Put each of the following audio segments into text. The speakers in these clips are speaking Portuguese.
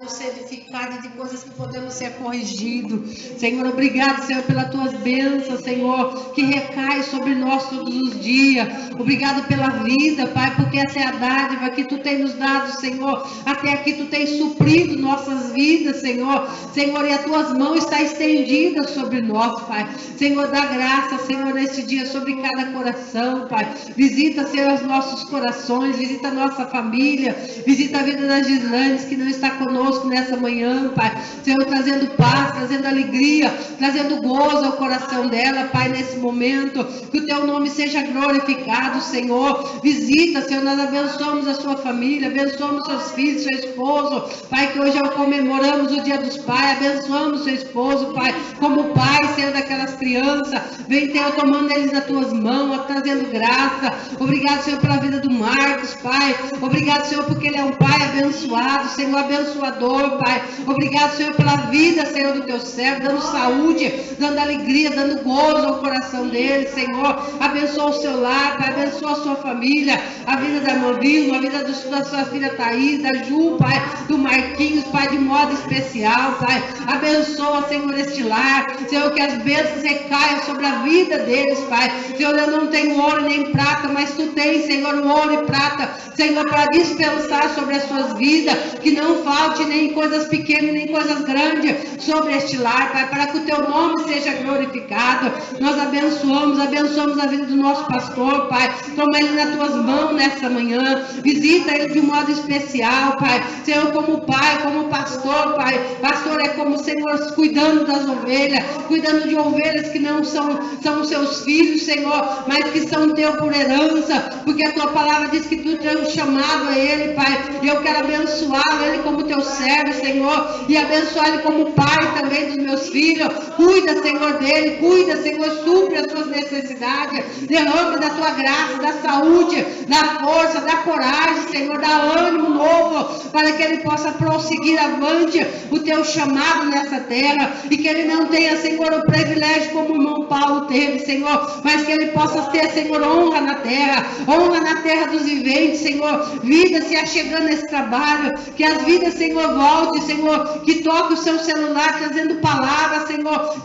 ser edificado, de coisas que podemos ser corrigidos. Senhor, obrigado, Senhor, pelas tuas bênçãos, Senhor, que recai sobre nós todos os dias. Obrigado pela vida, Pai, porque essa é a dádiva que tu tem nos dado, Senhor. Até aqui tu tens suprido nossas vidas, Senhor. Senhor, e as tuas mãos estão estendidas sobre nós, Pai. Senhor, dá graça, Senhor, nesse dia sobre cada coração, Pai. Visita, Senhor, os nossos corações, visita a nossa família, visita a vida das Gislanes que não está conosco nessa manhã, Pai. Senhor, trazendo paz, trazendo alegria, trazendo gozo ao coração dela, Pai, nesse momento. Que o teu nome seja glorificado, Senhor. Visita, Senhor, nós abençoamos a sua família, abençoamos seus filhos, seu esposo, Pai, que hoje comemoramos o dia dos pais, abençoamos seu esposo, Pai, como pai, Senhor, daquelas crianças. Vem, Senhor, tomando eles nas tuas mãos, trazendo graça. Obrigado, Senhor, pela vida do Marcos, Pai. Obrigado, Senhor, porque ele é um pai abençoado, Senhor, abençoador, Pai. Obrigado, Senhor, pela vida, Senhor, do teu servo, dando saúde, dando alegria, dando gozo ao coração dele, Senhor. Abençoa o seu lar, Pai, abençoa a sua família, a vida da irmã Vilma, a vida da sua filha Thaís, da Ju, Pai, do Marquinhos, Pai, de modo especial, Pai. Abençoa, Senhor, este lar, Senhor, que as bênçãos recaiam sobre a vida deles, Pai. Senhor, eu não tenho ouro nem prata, mas tu tens, Senhor, o ouro e prata, Senhor, para dispensar sobre as suas vidas, que não falte nem coisas pequenas, nem coisas grandes sobre este lar, Pai, para que o teu nome seja glorificado. Nós abençoamos a vida do nosso pastor, Pai. Toma ele nas tuas mãos nessa manhã, visita ele de um modo especial, Pai. Senhor, como pai, como pastor, Pai. Pastor é como, Senhor, cuidando das ovelhas, cuidando de ovelhas que não são os seus filhos, Senhor, mas que são teu por herança, porque a tua palavra diz que tu tens chamado a ele, Pai, e eu quero abençoar ele como teu servo, Senhor, e abençoar ele como pai também dos meus filhos. Cuida, Senhor, dele, cuida, Senhor, supre as suas necessidades, derrame da tua graça, da saúde, da força, da coragem, Senhor, dá ânimo novo, para que ele possa prosseguir avante o teu chamado nessa terra, e que ele não tenha, Senhor, o privilégio como o irmão Paulo teve, Senhor, mas que ele possa ter, Senhor, honra na terra dos viventes, Senhor, vida se achegando nesse trabalho, que as vidas, Senhor, volte, Senhor, que toque o seu celular, trazendo palavras, Senhor,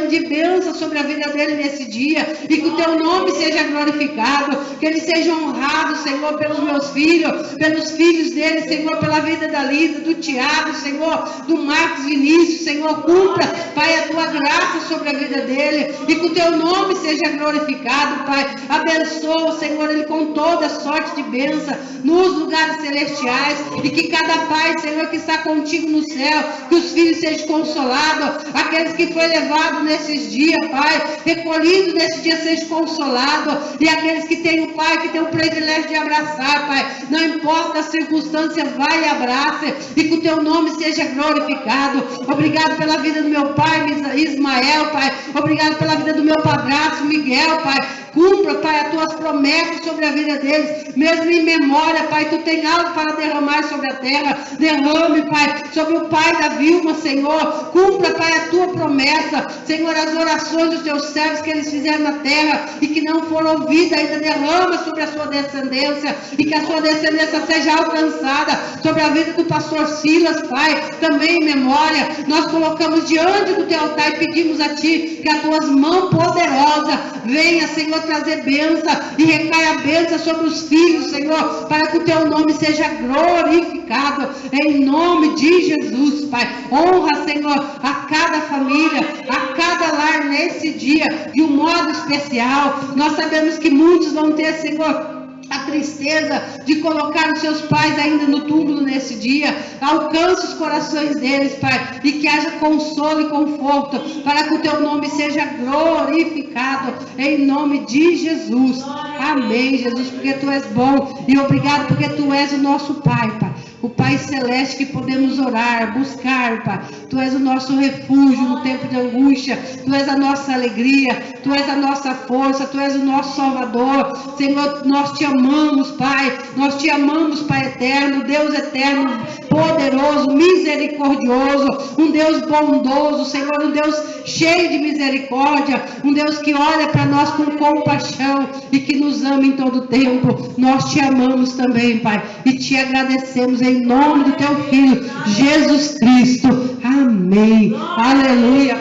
de bênção sobre a vida dele nesse dia, e que o teu nome seja glorificado, que ele seja honrado, Senhor, pelos meus filhos, pelos filhos dele, Senhor, pela vida da Lida, do Tiago, Senhor, do Marcos Vinícius, Senhor, cumpra, Pai, a tua graça sobre a vida dele, e que o teu nome seja glorificado, Pai. Abençoa, Senhor, ele com toda sorte de bênção nos lugares celestiais, e que cada pai, Senhor, que está contigo no céu, que os filhos sejam consolados, aqueles que foi levado nesses dias, Pai, recolhido nesse dia, sejam consolados, e aqueles que têm o Pai, que tem o privilégio de abraçar, Pai, não importa a circunstância, vai e abraça, e que o teu nome seja glorificado. Obrigado pela vida do meu pai Ismael, Pai, obrigado pela vida do meu padrasto Miguel, Pai. Cumpra, Pai, as tuas promessas sobre a vida deles, mesmo em memória, Pai, tu tem algo para derramar sobre a terra. Derrame, Pai, sobre o pai da Vilma, Senhor. Cumpra, Pai, a tua promessa, Senhor, as orações dos teus servos que eles fizeram na terra e que não foram ouvidas ainda. Derrama sobre a sua descendência, e que a sua descendência seja alcançada sobre a vida do pastor Silas, Pai, também em memória. Nós colocamos diante do teu altar e pedimos a ti que as tuas mãos poderosas venha, Senhor, trazer bênção, e recaia a bênção sobre os filhos, Senhor, para que o teu nome seja glorificado, em nome de Jesus, Pai. Honra, Senhor, a cada família, a cada lar nesse dia, de um modo especial. Nós sabemos que muitos vão ter, Senhor, a tristeza de colocar os seus pais ainda no túmulo nesse dia. Alcance os corações deles, Pai, e que haja consolo e conforto, para que o teu nome seja glorificado, em nome de Jesus. Amém, Jesus, porque tu és bom, e obrigado porque tu és o nosso Pai, Pai, o Pai Celeste que podemos orar, buscar, Pai. Tu és o nosso refúgio no tempo de angústia, tu és a nossa alegria, tu és a nossa força, tu és o nosso Salvador. Senhor, nós te amamos, Pai, nós te amamos, Pai eterno, Deus eterno, poderoso, misericordioso, um Deus bondoso, Senhor, um Deus cheio de misericórdia, um Deus que olha para nós com compaixão e que nos ama em todo tempo. Nós te amamos também, Pai, e te agradecemos em nome do teu Filho, Jesus Cristo. Amém. Aleluia.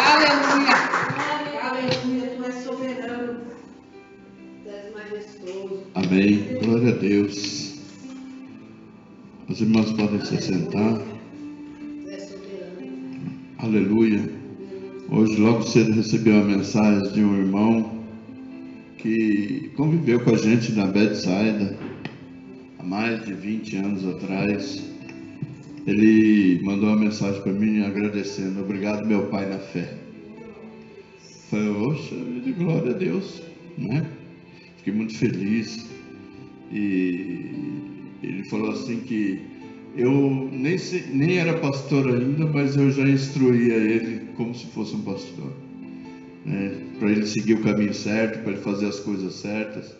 Aleluia. Aleluia. Tu és soberano. Tu és majestoso. Amém. Glória a Deus. Os irmãos podem se sentar. Aleluia. Hoje logo cedo recebi uma mensagem de um irmão que conviveu com a gente na Betsaida há mais de 20 anos atrás. Ele mandou uma mensagem para mim agradecendo: obrigado, meu pai na fé. Falei, oxa, de glória a Deus, né? Fiquei muito feliz. E ele falou assim que eu nem era pastor ainda, mas eu já instruía ele como se fosse um pastor, né? Para ele seguir o caminho certo, para ele fazer as coisas certas.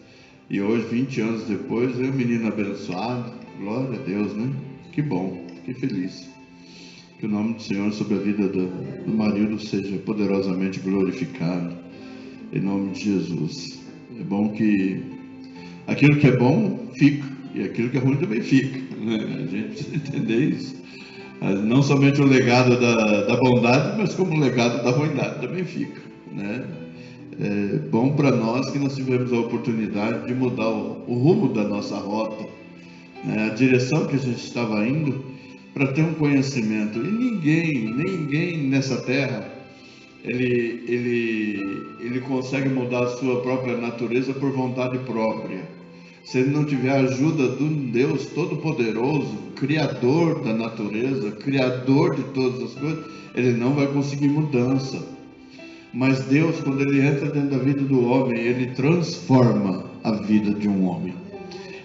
E hoje, 20 anos depois, é um menino abençoado. Glória a Deus, né? Que bom, que feliz. Que o nome do Senhor sobre a vida do marido seja poderosamente glorificado, em nome de Jesus. É bom que aquilo que é bom fica, e aquilo que é ruim também fica, né? A gente precisa entender isso. Não somente o legado da bondade, mas como o legado da ruindade também fica, né? É bom para nós que nós tivemos a oportunidade de mudar o rumo da nossa rota, né? A direção que a gente estava indo, para ter um conhecimento. E ninguém nessa terra ele consegue mudar a sua própria natureza por vontade própria. Se ele não tiver a ajuda de um Deus Todo-Poderoso, Criador da natureza, Criador de todas as coisas, ele não vai conseguir mudança. Mas Deus, quando ele entra dentro da vida do homem, ele transforma a vida de um homem.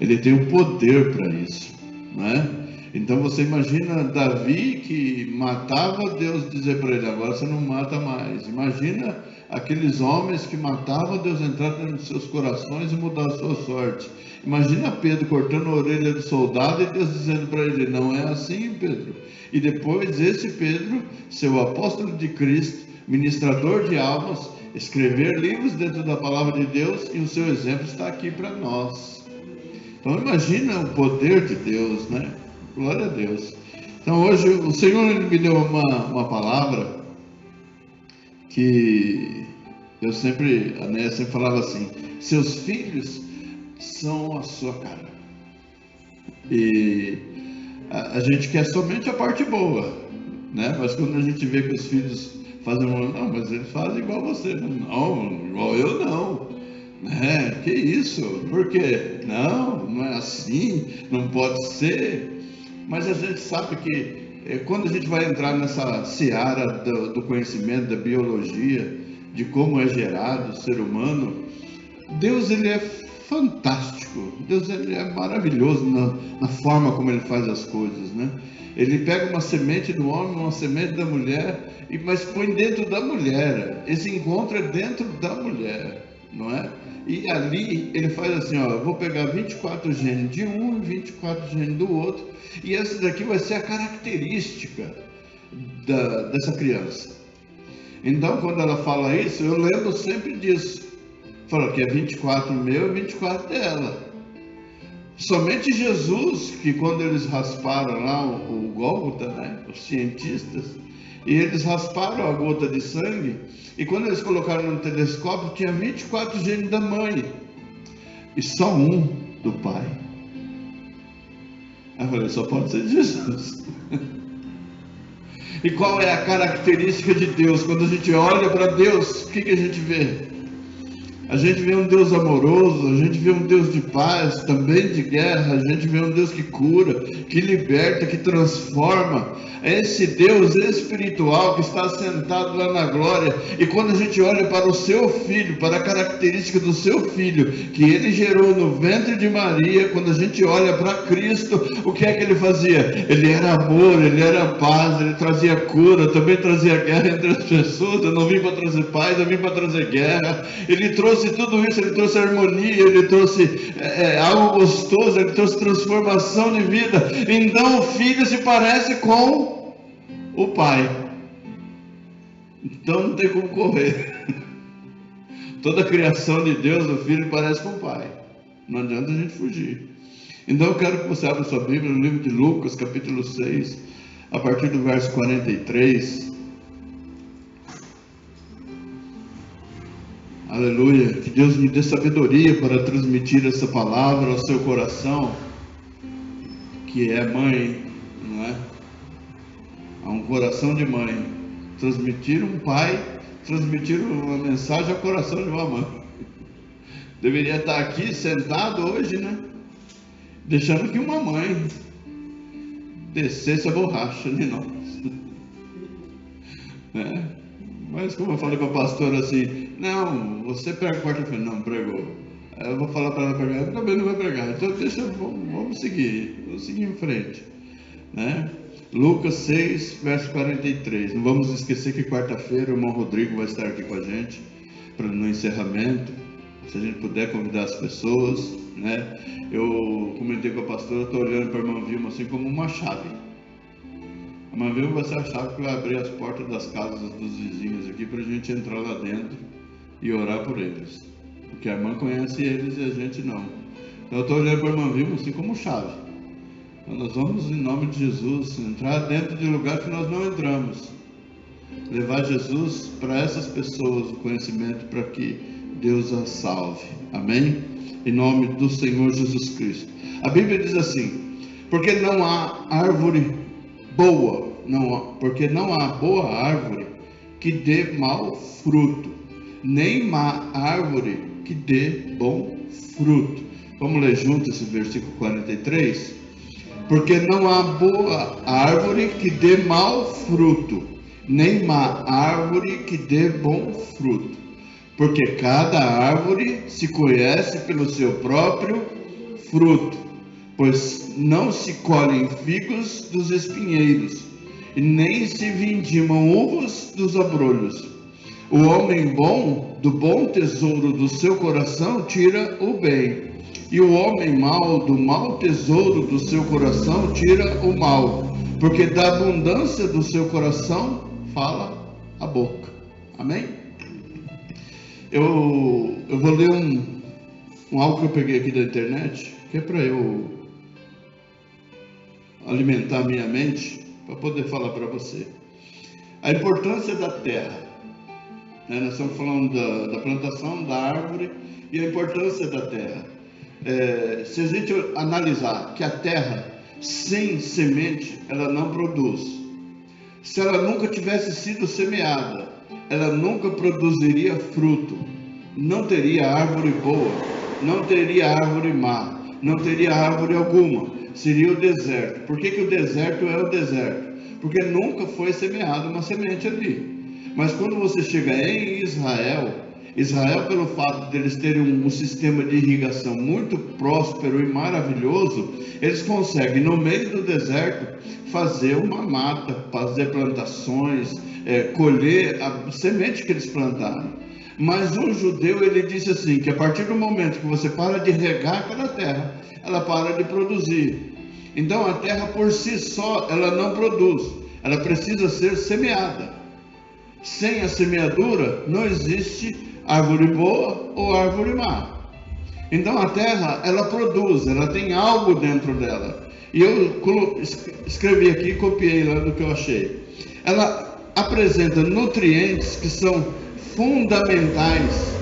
Ele tem o poder para isso, não é? Então você imagina Davi que matava, Deus dizer para ele: agora você não mata mais. Imagina aqueles homens que matavam, Deus entrar dentro dos seus corações e mudar a sua sorte. Imagina Pedro cortando a orelha do soldado e Deus dizendo para ele: não é assim, Pedro. E depois esse Pedro, seu apóstolo de Cristo, ministrador de almas, escrever livros dentro da palavra de Deus, e o seu exemplo está aqui para nós. Então imagina o poder de Deus, né? Glória a Deus. Então hoje o Senhor ele me deu uma palavra que eu sempre, a Néia sempre falava assim: seus filhos são a sua cara. E a gente quer somente a parte boa, né? Mas quando a gente vê que os filhos fazem não, mas eles fazem igual você. Não, igual eu não, né? Que isso? Por quê? Não é assim, não pode ser. Mas a gente sabe que quando a gente vai entrar nessa seara do conhecimento, da biologia, de como é gerado o ser humano, Deus ele é fantástico. Deus ele é maravilhoso na forma como ele faz as coisas, né? Ele pega uma semente do homem, uma semente da mulher, mas põe dentro da mulher. Esse encontro é dentro da mulher, não é? E ali ele faz assim, ó: eu vou pegar 24 genes de um e 24 genes do outro, e essa daqui vai ser a característica dessa criança. Então quando ela fala isso, eu lembro sempre disso. Fala que é 24 meu e 24 dela. Somente Jesus, que quando eles rasparam lá o Gólgota, né, os cientistas, e eles rasparam a gota de sangue, e quando eles colocaram no telescópio, tinha 24 genes da mãe, e só um do pai. Aí eu falei: só pode ser Jesus. E qual é a característica de Deus? Quando a gente olha para Deus, o que a gente vê? A gente vê um Deus amoroso, a gente vê um Deus de paz, também de guerra, a gente vê um Deus que cura, que liberta, que transforma. É esse Deus espiritual que está sentado lá na glória. E quando a gente olha para o seu filho, para a característica do seu filho, que ele gerou no ventre de Maria, quando a gente olha para Cristo, o que é que ele fazia? Ele era amor, ele era paz, ele trazia cura, também trazia guerra entre as pessoas. Eu não vim para trazer paz, eu vim para trazer guerra. Ele trouxe tudo isso, ele trouxe harmonia, ele trouxe algo gostoso, ele trouxe transformação de vida. Então o filho se parece com o pai. Então não tem como correr. Toda a criação de Deus, o filho parece com o pai. Não adianta a gente fugir. Então eu quero que você abra sua Bíblia no livro de Lucas, capítulo 6, a partir do verso 43. Aleluia. Que Deus me dê sabedoria para transmitir essa palavra ao seu coração, que é mãe, não é? Há um coração de mãe. Transmitir um pai, transmitir uma mensagem ao coração de uma mãe. Deveria estar aqui sentado hoje, né? Deixando que uma mãe descesse a borracha de nós. Né? Mas como eu falei para a pastora assim, não, você prega quarta-feira. Não, pregou. Eu vou falar para ela pregar, ela também não vai pregar. Então vamos seguir em frente. Né? Lucas 6, verso 43. Não vamos esquecer que quarta-feira o irmão Rodrigo vai estar aqui com a gente no encerramento. Se a gente puder convidar as pessoas, né? Eu comentei com a pastora, estou olhando para a irmã Vilma assim como uma chave. A irmã Vilma vai ser a chave que vai abrir as portas das casas dos vizinhos aqui para a gente entrar lá dentro e orar por eles. Porque a irmã conhece eles e a gente não. Então eu estou olhando para a irmã Vilma assim como chave. Então nós vamos, em nome de Jesus, entrar dentro de lugar que nós não entramos. Levar Jesus para essas pessoas, o conhecimento, para que Deus as salve. Amém? Em nome do Senhor Jesus Cristo. A Bíblia diz assim: porque não há árvore boa, porque não há boa árvore que dê mau fruto, nem má árvore que dê bom fruto. Vamos ler junto esse versículo 43? Porque não há boa árvore que dê mau fruto, nem má árvore que dê bom fruto. Porque cada árvore se conhece pelo seu próprio fruto, pois não se colhem figos dos espinheiros, e nem se vindimam uvas dos abrolhos. O homem bom, do bom tesouro do seu coração, tira o bem, e o homem mau, do mau tesouro do seu coração, tira o mal, porque da abundância do seu coração fala a boca. Amém? Eu vou ler algo que eu peguei aqui da internet, que é para eu alimentar a minha mente, para poder falar para você. A importância da terra. Né? Nós estamos falando da plantação da árvore e a importância da terra. Se a gente analisar que a terra sem semente, ela não produz. Se ela nunca tivesse sido semeada, ela nunca produziria fruto, não teria árvore boa, não teria árvore má, não teria árvore alguma, seria o deserto. Por que o deserto é o deserto? Porque nunca foi semeada uma semente ali. Mas quando você chega em Israel, pelo fato de eles terem um sistema de irrigação muito próspero e maravilhoso, eles conseguem no meio do deserto fazer uma mata, fazer plantações, colher a semente que eles plantaram. Mas um judeu, ele disse assim, que a partir do momento que você para de regar aquela terra, ela para de produzir. Então a terra por si só, ela não produz, ela precisa ser semeada. Sem a semeadura, não existe árvore boa ou árvore má. Então a terra, ela produz, ela tem algo dentro dela. E eu escrevi aqui e copiei lá do que eu achei. Ela apresenta nutrientes que são fundamentais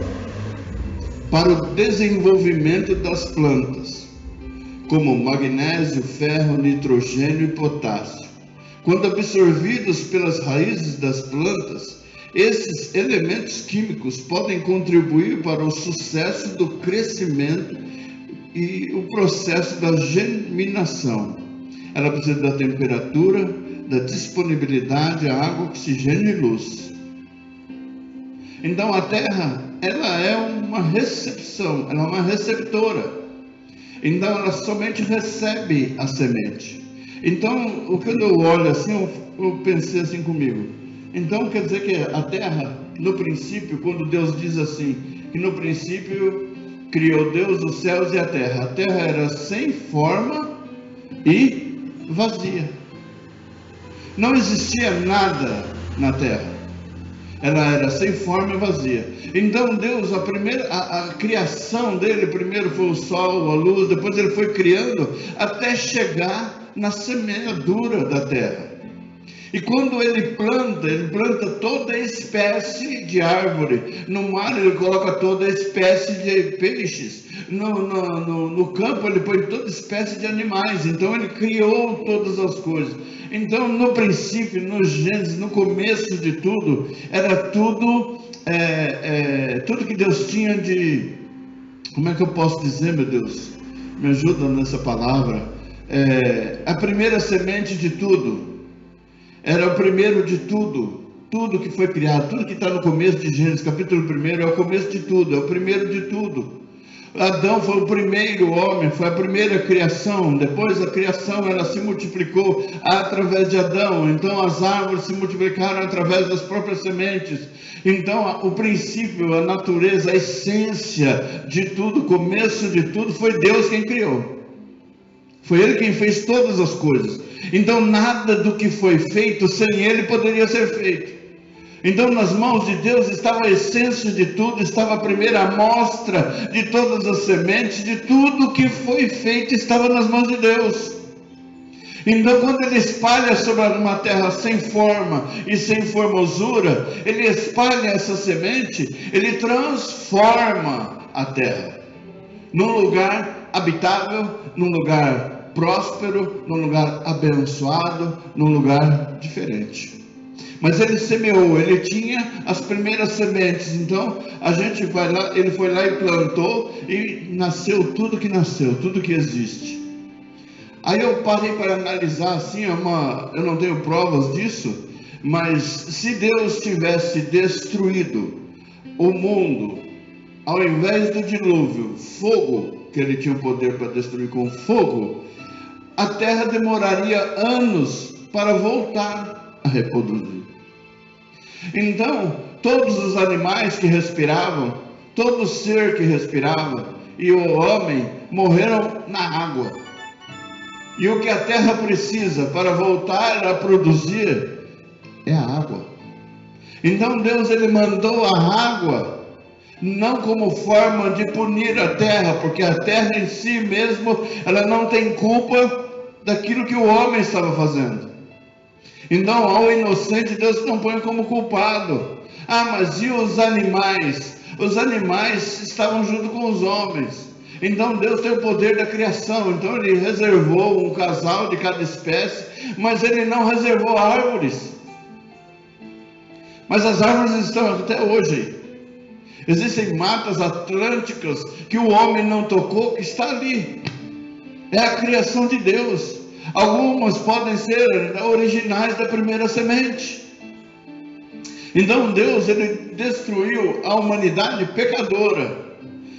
para o desenvolvimento das plantas, como magnésio, ferro, nitrogênio e potássio. Quando absorvidos pelas raízes das plantas, esses elementos químicos podem contribuir para o sucesso do crescimento e o processo da germinação. Ela precisa da temperatura, da disponibilidade, água, oxigênio e luz. Então a terra, ela é uma recepção, ela é uma receptora. Então ela somente recebe a semente. Então, quando eu olho assim, eu pensei assim comigo. Então quer dizer que a terra, no princípio, quando Deus diz assim, que no princípio criou Deus os céus e a terra era sem forma e vazia. Não existia nada na terra. Ela era sem forma e vazia. Então Deus, a criação dele, primeiro foi o sol, a luz, depois ele foi criando até chegar na semeadura da terra. E quando ele planta toda espécie de árvore. No mar ele coloca toda espécie de peixes. No campo ele põe toda espécie de animais. Então ele criou todas as coisas. Então no princípio, no Gênesis, no começo de tudo, era tudo, tudo que Deus tinha de... Como é que eu posso dizer, meu Deus? Me ajuda nessa palavra. A primeira semente de tudo. Era o primeiro de tudo, tudo que foi criado, tudo que está no começo de Gênesis, capítulo 1, é o começo de tudo, é o primeiro de tudo. Adão foi o primeiro homem, foi a primeira criação. Depois a criação ela se multiplicou através de Adão. Então as árvores se multiplicaram através das próprias sementes. Então o princípio, a natureza, a essência de tudo, o começo de tudo, foi Deus quem criou. Foi Ele quem fez todas as coisas. Então nada do que foi feito sem Ele poderia ser feito. Então nas mãos de Deus estava a essência de tudo, estava a primeira amostra de todas as sementes, de tudo que foi feito estava nas mãos de Deus. Então quando Ele espalha sobre uma terra sem forma e sem formosura, Ele espalha essa semente, Ele transforma a terra num lugar habitável, num lugar próspero, num lugar abençoado, num lugar diferente. Mas ele semeou, ele tinha as primeiras sementes. Então a gente vai lá, ele foi lá e plantou e nasceu tudo que nasceu, tudo que existe. Aí eu parei para analisar assim, eu não tenho provas disso, mas se Deus tivesse destruído o mundo, ao invés do dilúvio, fogo, que ele tinha o poder para destruir com fogo, a terra demoraria anos para voltar a reproduzir. Então, todos os animais que respiravam, todo ser que respirava e o homem morreram na água. E o que a terra precisa para voltar a produzir é a água. Então Deus ele mandou a água não como forma de punir a terra, porque a terra em si mesmo, ela não tem culpa daquilo que o homem estava fazendo. Então ao inocente Deus não põe como culpado. Mas e os animais? Os animais estavam junto com os homens. Então Deus tem o poder da criação. Então Ele reservou um casal de cada espécie, mas Ele não reservou árvores. Mas as árvores estão até hoje. Existem matas atlânticas que o homem não tocou, que está ali. É a criação de Deus. Algumas podem ser originais da primeira semente. Então Deus ele destruiu a humanidade pecadora.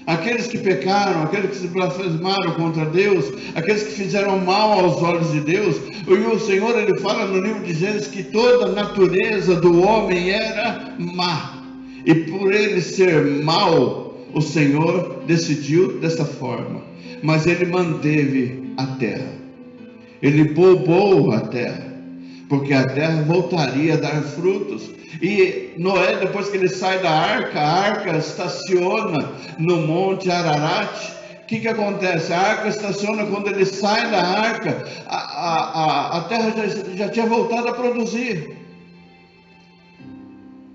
Aqueles que pecaram, aqueles que se blasfemaram contra Deus, aqueles que fizeram mal aos olhos de Deus. E o Senhor ele fala no livro de Gênesis que toda a natureza do homem era má. E por ele ser mau, o Senhor decidiu dessa forma. Mas ele manteve a terra. Ele poupou a terra, porque a terra voltaria a dar frutos. E Noé, depois que ele sai da arca, a arca estaciona no monte Ararat. O que acontece? A arca estaciona quando ele sai da arca, a terra já tinha voltado a produzir.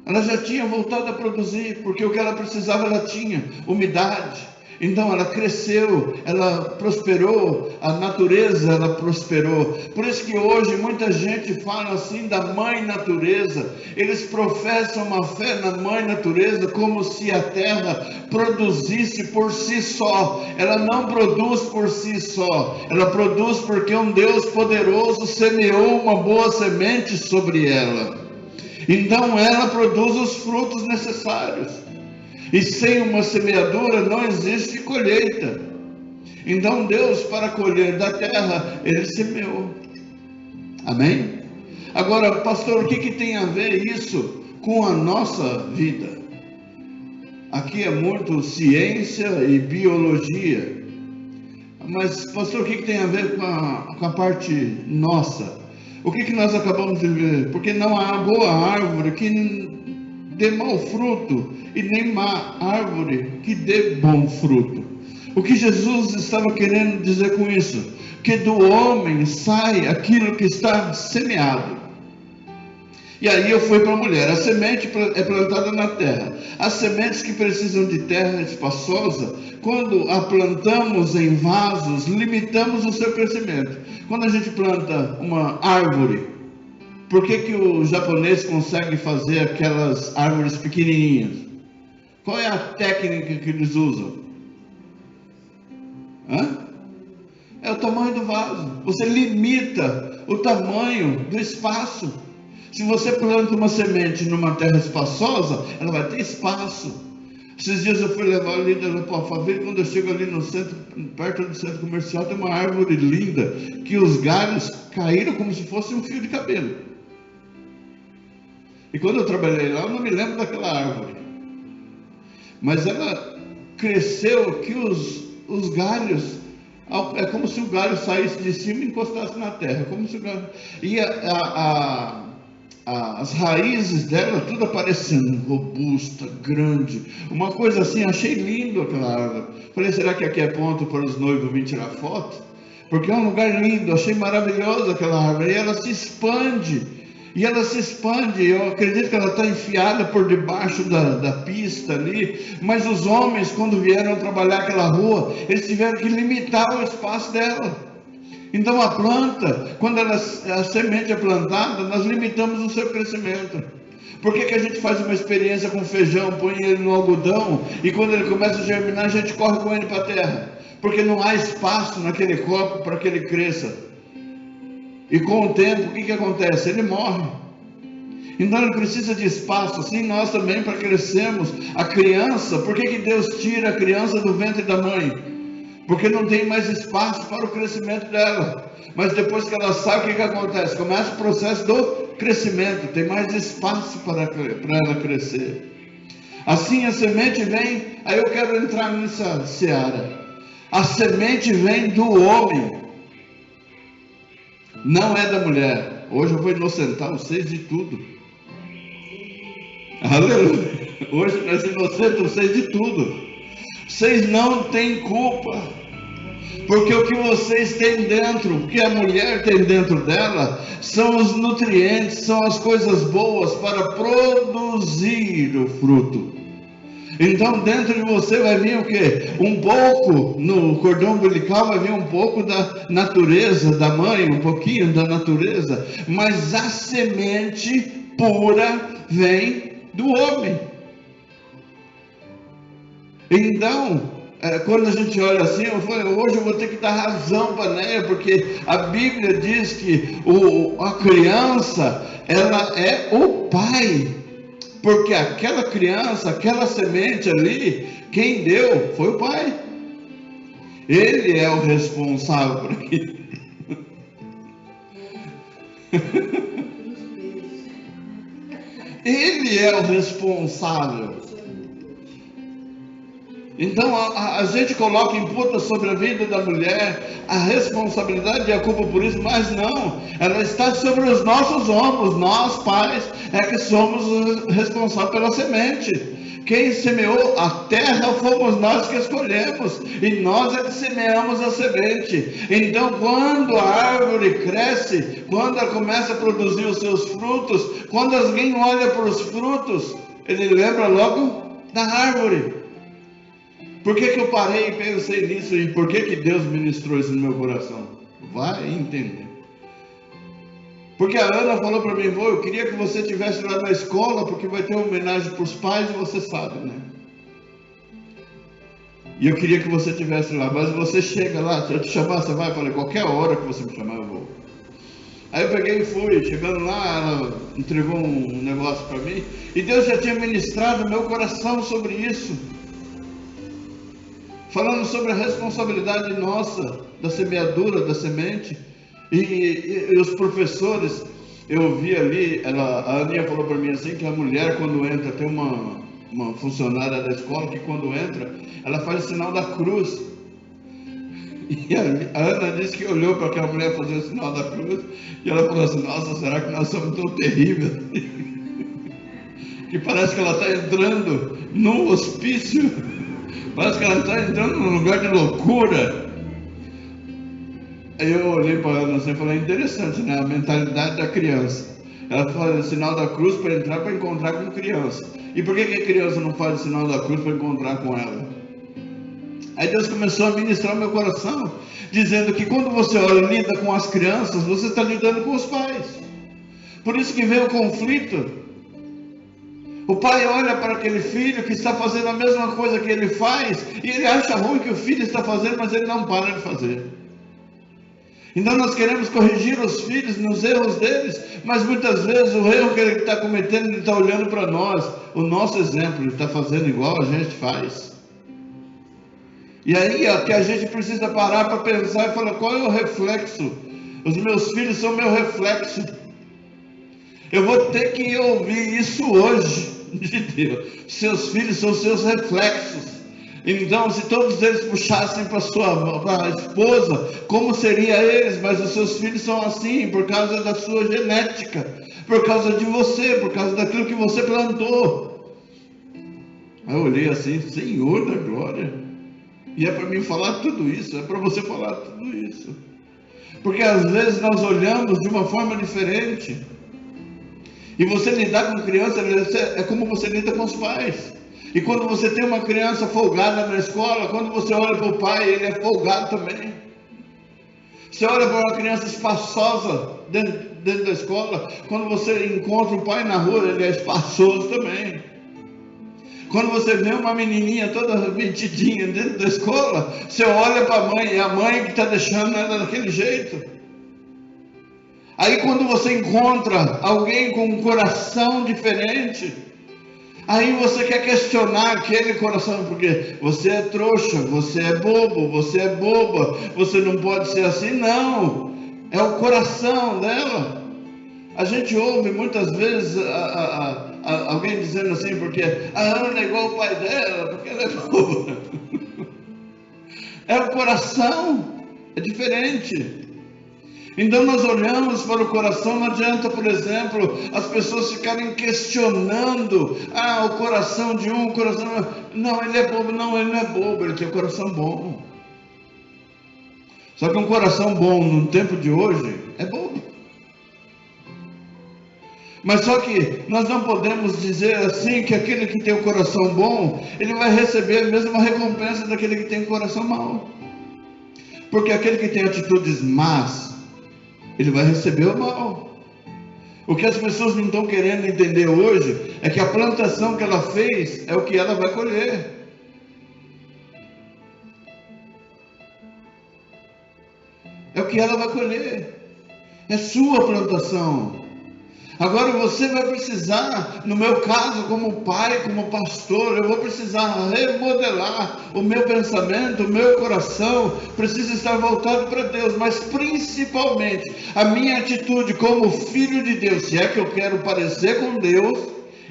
Ela já tinha voltado a produzir, porque o que ela precisava ela tinha, umidade. Então ela cresceu, ela prosperou, a natureza ela prosperou. Por isso que hoje muita gente fala assim da mãe natureza. Eles professam uma fé na mãe natureza como se a terra produzisse por si só. Ela não produz por si só, ela produz porque um Deus poderoso semeou uma boa semente sobre ela. Então ela produz os frutos necessários. E sem uma semeadura não existe colheita. Então Deus, para colher da terra, Ele semeou. Amém? Agora, pastor, o que tem a ver isso com a nossa vida? Aqui é muito ciência e biologia. Mas, pastor, o que tem a ver com a parte nossa? O que nós acabamos de ver? Porque não há boa árvore que dê mau fruto, e nem má árvore que dê bom fruto. O que Jesus estava querendo dizer com isso? Que do homem sai aquilo que está semeado. E aí eu fui para a mulher. A semente é plantada na terra. As sementes que precisam de terra espaçosa, quando a plantamos em vasos, limitamos o seu crescimento. Quando a gente planta uma árvore, por que o japonês consegue fazer aquelas árvores pequenininhas? Qual é a técnica que eles usam? É o tamanho do vaso. Você limita o tamanho do espaço. Se você planta uma semente numa terra espaçosa, ela vai ter espaço. Esses dias eu fui levar ali para a favela, quando eu chego ali no centro, perto do centro comercial, tem uma árvore linda, que os galhos caíram como se fosse um fio de cabelo. E quando eu trabalhei lá, eu não me lembro daquela árvore. Mas ela cresceu que os galhos, é como se o galho saísse de cima e encostasse na terra. Como se o galho... E as raízes dela, tudo aparecendo, robusta, grande, uma coisa assim. Achei lindo aquela árvore. Falei, será que aqui é ponto para os noivos virem tirar foto? Porque é um lugar lindo, achei maravilhosa aquela árvore. E ela se expande, eu acredito que ela está enfiada por debaixo da pista ali. Mas os homens, quando vieram trabalhar aquela rua, eles tiveram que limitar o espaço dela. Então a planta, quando a semente é plantada, nós limitamos o seu crescimento. Por que a gente faz uma experiência com feijão, põe ele no algodão, e quando ele começa a germinar, a gente corre com ele para a terra? Porque não há espaço naquele copo para que ele cresça. E com o tempo, o que acontece? Ele morre. Então ele precisa de espaço. Assim nós também, para crescermos. A criança, por que Deus tira a criança do ventre da mãe? Porque não tem mais espaço para o crescimento dela. Mas depois que ela sai, o que acontece? Começa o processo do crescimento. Tem mais espaço para ela crescer. Assim a semente vem. Aí eu quero entrar nessa seara. A semente vem do homem, não é da mulher. Hoje eu vou inocentar vocês de tudo. Aleluia. Hoje nós inocentamos vocês de tudo. Vocês não têm culpa, porque o que vocês têm dentro, o que a mulher tem dentro dela, são os nutrientes, são as coisas boas para produzir o fruto. Então dentro de você vai vir o quê? Um pouco, no cordão umbilical vai vir um pouco da natureza da mãe, um pouquinho da natureza, mas a semente pura vem do homem. Então, quando a gente olha assim, eu falo, hoje eu vou ter que dar razão para a Néia, porque a Bíblia diz que a criança, ela é o pai. Porque aquela criança, aquela semente ali, quem deu foi o pai. Ele é o responsável por aquilo. Ele é o responsável. Então a gente coloca, imputa sobre a vida da mulher a responsabilidade e a culpa por isso, mas não, ela está sobre os nossos ombros. Nós pais é que somos responsáveis pela semente. Quem semeou a terra fomos nós que escolhemos, e nós é que semeamos a semente. Então quando a árvore cresce, quando ela começa a produzir os seus frutos, quando alguém olha para os frutos, ele lembra logo da árvore. Por que eu parei e pensei nisso, e por que Deus ministrou isso no meu coração? Vai entender. Porque a Ana falou para mim, eu queria que você estivesse lá na escola, porque vai ter uma homenagem para os pais, e você sabe, né? E eu queria que você estivesse lá, mas você chega lá, se eu te chamar, você vai? Eu falei, qualquer hora que você me chamar, eu vou. Aí eu peguei e fui, chegando lá, ela entregou um negócio para mim, e Deus já tinha ministrado no meu coração sobre isso. Falando sobre a responsabilidade nossa, da semeadura, da semente, e os professores, eu vi ali, a Aninha falou para mim assim, que a mulher quando entra, tem uma funcionária da escola, que quando entra, ela faz o sinal da cruz, e a Ana disse que olhou para aquela mulher fazer o sinal da cruz, e ela falou assim, nossa, será que nós somos tão terríveis? Que que parece que ela está entrando num hospício, parece que ela está entrando num lugar de loucura. Aí eu olhei para ela assim e falei, interessante, né? A mentalidade da criança. Ela faz o sinal da cruz para entrar, para encontrar com criança. E por que a criança não faz o sinal da cruz para encontrar com ela? Aí Deus começou a ministrar meu coração, dizendo que quando você olha e lida com as crianças, você está lidando com os pais. Por isso que vem o conflito. O pai olha para aquele filho que está fazendo a mesma coisa que ele faz, e ele acha ruim que o filho está fazendo, mas ele não para de fazer. Então nós queremos corrigir os filhos nos erros deles, mas muitas vezes o erro que ele está cometendo, ele está olhando para nós, o nosso exemplo, ele está fazendo igual a gente faz. E aí que a gente precisa parar para pensar e falar, qual é o reflexo? Os meus filhos são meu reflexo. Eu vou ter que ouvir isso hoje de Deus. Seus filhos são seus reflexos. Então, se todos eles puxassem para a esposa, como seria eles? Mas os seus filhos são assim, por causa da sua genética, por causa de você, por causa daquilo que você plantou. Aí eu olhei assim, Senhor da glória, e é para mim falar tudo isso, é para você falar tudo isso. Porque às vezes nós olhamos de uma forma diferente, e você lidar com criança é como você lida com os pais. E quando você tem uma criança folgada na escola, quando você olha para o pai, ele é folgado também. Você olha para uma criança espaçosa dentro da escola, quando você encontra o pai na rua, ele é espaçoso também. Quando você vê uma menininha toda metidinha dentro da escola, você olha para a mãe, é a mãe que está deixando ela daquele jeito. Aí quando você encontra alguém com um coração diferente, aí você quer questionar aquele coração, porque você é trouxa, você é bobo, você é boba, você não pode ser assim. Não, é o coração dela. A gente ouve muitas vezes alguém dizendo assim, porque a Ana é igual o pai dela, porque ela é boba. É o coração, é diferente. Então nós olhamos para o coração, não adianta, por exemplo, as pessoas ficarem questionando, o coração de um, o coração... Não, ele é bobo. Não, ele não é bobo, ele tem um coração bom. Só que um coração bom no tempo de hoje é bobo. Mas só que nós não podemos dizer assim que aquele que tem o coração bom, ele vai receber a mesma recompensa daquele que tem o coração mau. Porque aquele que tem atitudes más, ele vai receber o mal. O que as pessoas não estão querendo entender hoje é que a plantação que ela fez é o que ela vai colher. É o que ela vai colher. É sua plantação. Agora você vai precisar, no meu caso, como pai, como pastor, eu vou precisar remodelar o meu pensamento, o meu coração, precisa estar voltado para Deus, mas principalmente a minha atitude como filho de Deus. Se é que eu quero parecer com Deus,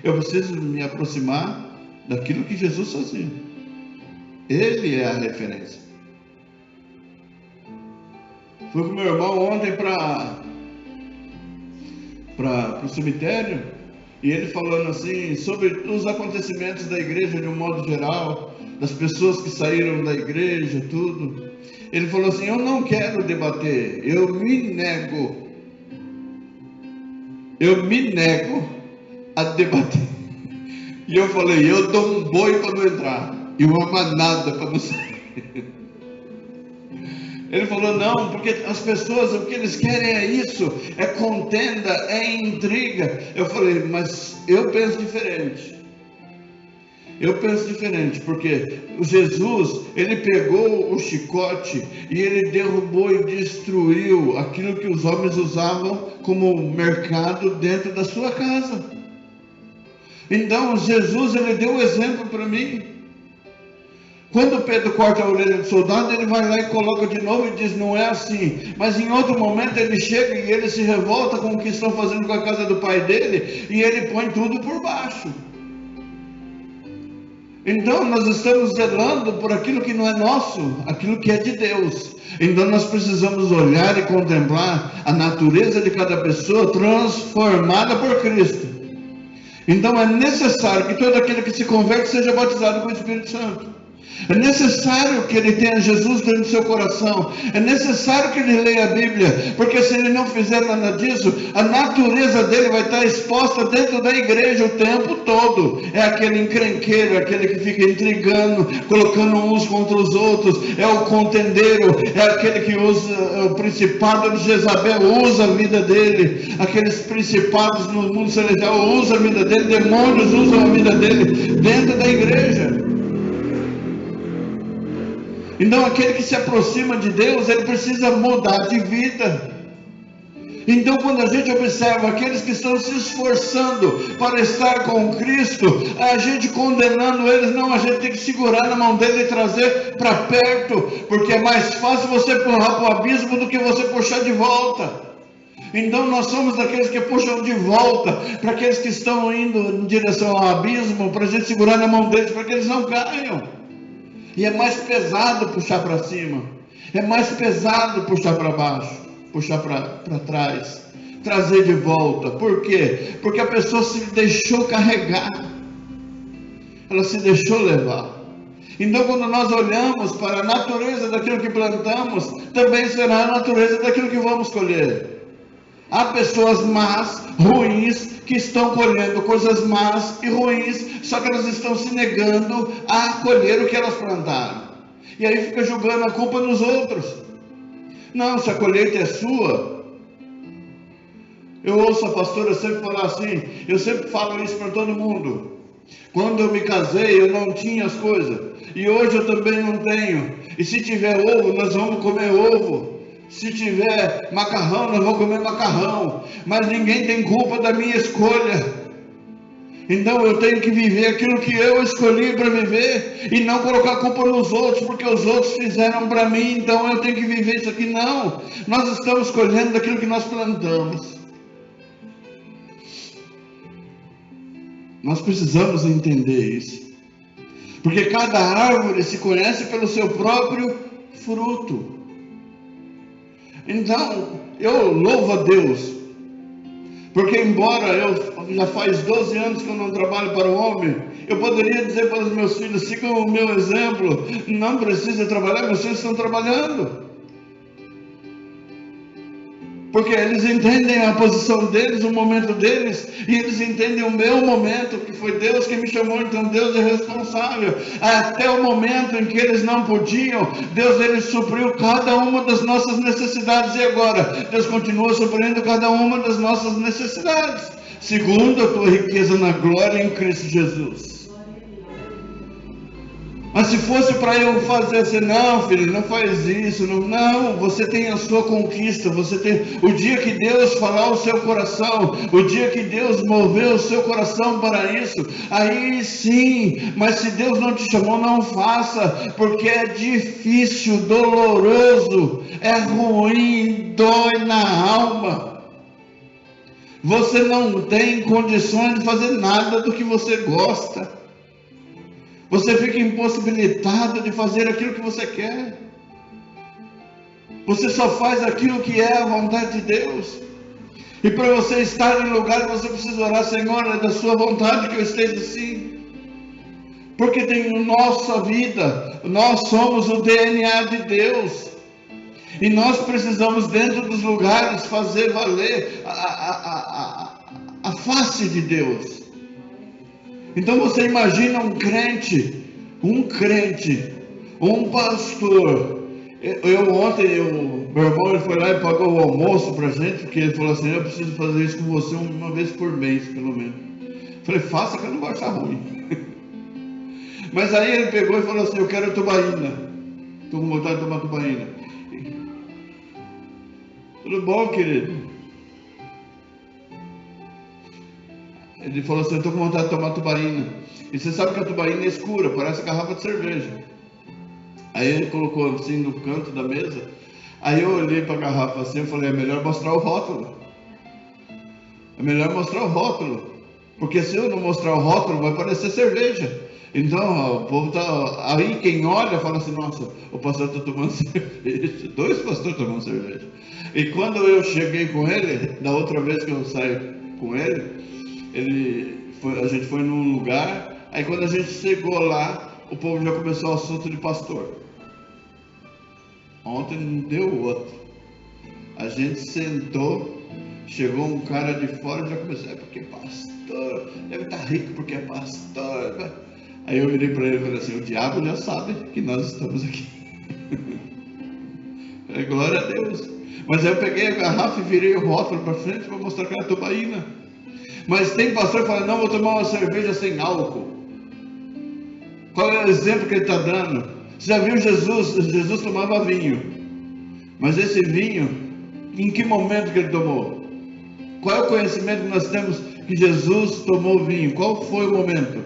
eu preciso me aproximar daquilo que Jesus fazia. Ele é a referência. Fui com meu irmão ontem para o cemitério, e ele falando assim sobre os acontecimentos da igreja de um modo geral, das pessoas que saíram da igreja, tudo. Ele falou assim, eu não quero debater, eu me nego a debater. E eu falei, eu dou um boi para não entrar e uma manada para não sair. Ele falou, não, porque as pessoas, o que eles querem é isso, é contenda, é intriga. Eu falei, mas eu penso diferente. Eu penso diferente, porque Jesus, ele pegou o chicote e ele derrubou e destruiu aquilo que os homens usavam como mercado dentro da sua casa. Então, Jesus, ele deu o exemplo para mim. Quando Pedro corta a orelha do soldado, ele vai lá e coloca de novo e diz, não é assim. Mas em outro momento ele chega e ele se revolta com o que estão fazendo com a casa do pai dele, e ele põe tudo por baixo. Então nós estamos zelando por aquilo que não é nosso, aquilo que é de Deus. Então nós precisamos olhar e contemplar a natureza de cada pessoa transformada por Cristo. Então é necessário que todo aquele que se converte seja batizado com o Espírito Santo. É necessário que ele tenha Jesus dentro do seu coração. É necessário que ele leia a Bíblia, porque se ele não fizer nada disso, a natureza dele vai estar exposta dentro da igreja o tempo todo. É aquele encrenqueiro, aquele que fica intrigando, colocando uns contra os outros. É o contendeiro, é aquele que usa o principado de Jezabel, usa a vida dele. Aqueles principados no mundo celestial usam a vida dele, demônios usam a vida dele dentro da igreja. Então aquele que se aproxima de Deus, ele precisa mudar de vida. Então quando a gente observa aqueles que estão se esforçando para estar com Cristo, a gente condenando eles, não, a gente tem que segurar na mão dele e trazer para perto, porque é mais fácil você empurrar para o abismo do que você puxar de volta. Então nós somos daqueles que puxam de volta, para aqueles que estão indo em direção ao abismo, para a gente segurar na mão deles, para que eles não caiam. E é mais pesado puxar para cima, é mais pesado puxar para baixo, puxar para trás, trazer de volta. Por quê? Porque a pessoa se deixou carregar, ela se deixou levar. Então quando nós olhamos para a natureza daquilo que plantamos, também será a natureza daquilo que vamos colher. Há pessoas más, ruins, que estão colhendo coisas más e ruins, só que elas estão se negando a colher o que elas plantaram. E aí fica jogando a culpa nos outros. Não, se a colheita é sua. Eu ouço a pastora sempre falar assim, eu sempre falo isso para todo mundo. Quando eu me casei, eu não tinha as coisas, e hoje eu também não tenho. E se tiver ovo, nós vamos comer ovo. Se tiver macarrão, nós vamos comer macarrão. Mas ninguém tem culpa da minha escolha. Então eu tenho que viver aquilo que eu escolhi para viver, e não colocar culpa nos outros, porque os outros fizeram para mim, então eu tenho que viver isso aqui. Não, nós estamos colhendo daquilo que nós plantamos. Nós precisamos entender isso, porque cada árvore se conhece pelo seu próprio fruto. Então, eu louvo a Deus, porque embora eu já faz 12 anos que eu não trabalho para o homem, eu poderia dizer para os meus filhos, sigam o meu exemplo, não precisa trabalhar, meus filhos estão trabalhando. Porque eles entendem a posição deles, o momento deles, e eles entendem o meu momento, que foi Deus que me chamou, então Deus é responsável. Até o momento em que eles não podiam, Deus ele supriu cada uma das nossas necessidades, e agora Deus continua suprindo cada uma das nossas necessidades, segundo a tua riqueza na glória em Cristo Jesus. Mas se fosse para eu fazer assim, não filho, não faz isso, não, você tem a sua conquista, você tem, o dia que Deus falar ao seu coração, o dia que Deus mover o seu coração para isso, aí sim, mas se Deus não te chamou, não faça, porque é difícil, doloroso, é ruim, dói na alma. Você não tem condições de fazer nada do que você gosta. Você fica impossibilitado de fazer aquilo que você quer. Você só faz aquilo que é a vontade de Deus. E para você estar em lugar, você precisa orar, Senhor, é da sua vontade que eu esteja assim. Porque tem nossa vida, nós somos o DNA de Deus. E nós precisamos dentro dos lugares fazer valer a face de Deus. Então você imagina um crente, um pastor. Ontem, meu irmão ele foi lá e pagou o almoço pra gente, porque ele falou assim, eu preciso fazer isso com você uma vez por mês, pelo menos. Falei, faça que eu não vou achar ruim. Mas aí ele pegou e falou assim, eu quero tubaína. Estou com vontade de tomar tubaína. Tudo bom, querido? Ele falou assim, eu estou com vontade de tomar tubaína. E você sabe que a tubaína é escura, parece garrafa de cerveja. Aí ele colocou assim no canto da mesa. Aí eu olhei para a garrafa assim e falei, é melhor mostrar o rótulo. É melhor mostrar o rótulo. Porque se eu não mostrar o rótulo, vai parecer cerveja. Então, o povo tá... Aí quem olha fala assim, nossa, o pastor está tomando cerveja. 2 pastores tomando cerveja. E quando eu cheguei com ele, da outra vez que eu saí com ele a gente foi num lugar, aí quando a gente chegou lá, o povo já começou o assunto de pastor. Ontem não deu outro. A gente sentou, chegou um cara de fora e já começou, é porque pastor, deve estar rico porque é pastor. Aí eu virei para ele e falei assim, o diabo já sabe que nós estamos aqui. Glória a Deus. Mas aí eu peguei a garrafa e virei o rótulo para frente para mostrar que era tubaína. Mas tem pastor que fala, não, vou tomar uma cerveja sem álcool. Qual é o exemplo que ele está dando? Você já viu Jesus? Jesus tomava vinho. Mas esse vinho, em que momento que ele tomou? Qual é o conhecimento que nós temos que Jesus tomou vinho? Qual foi o momento?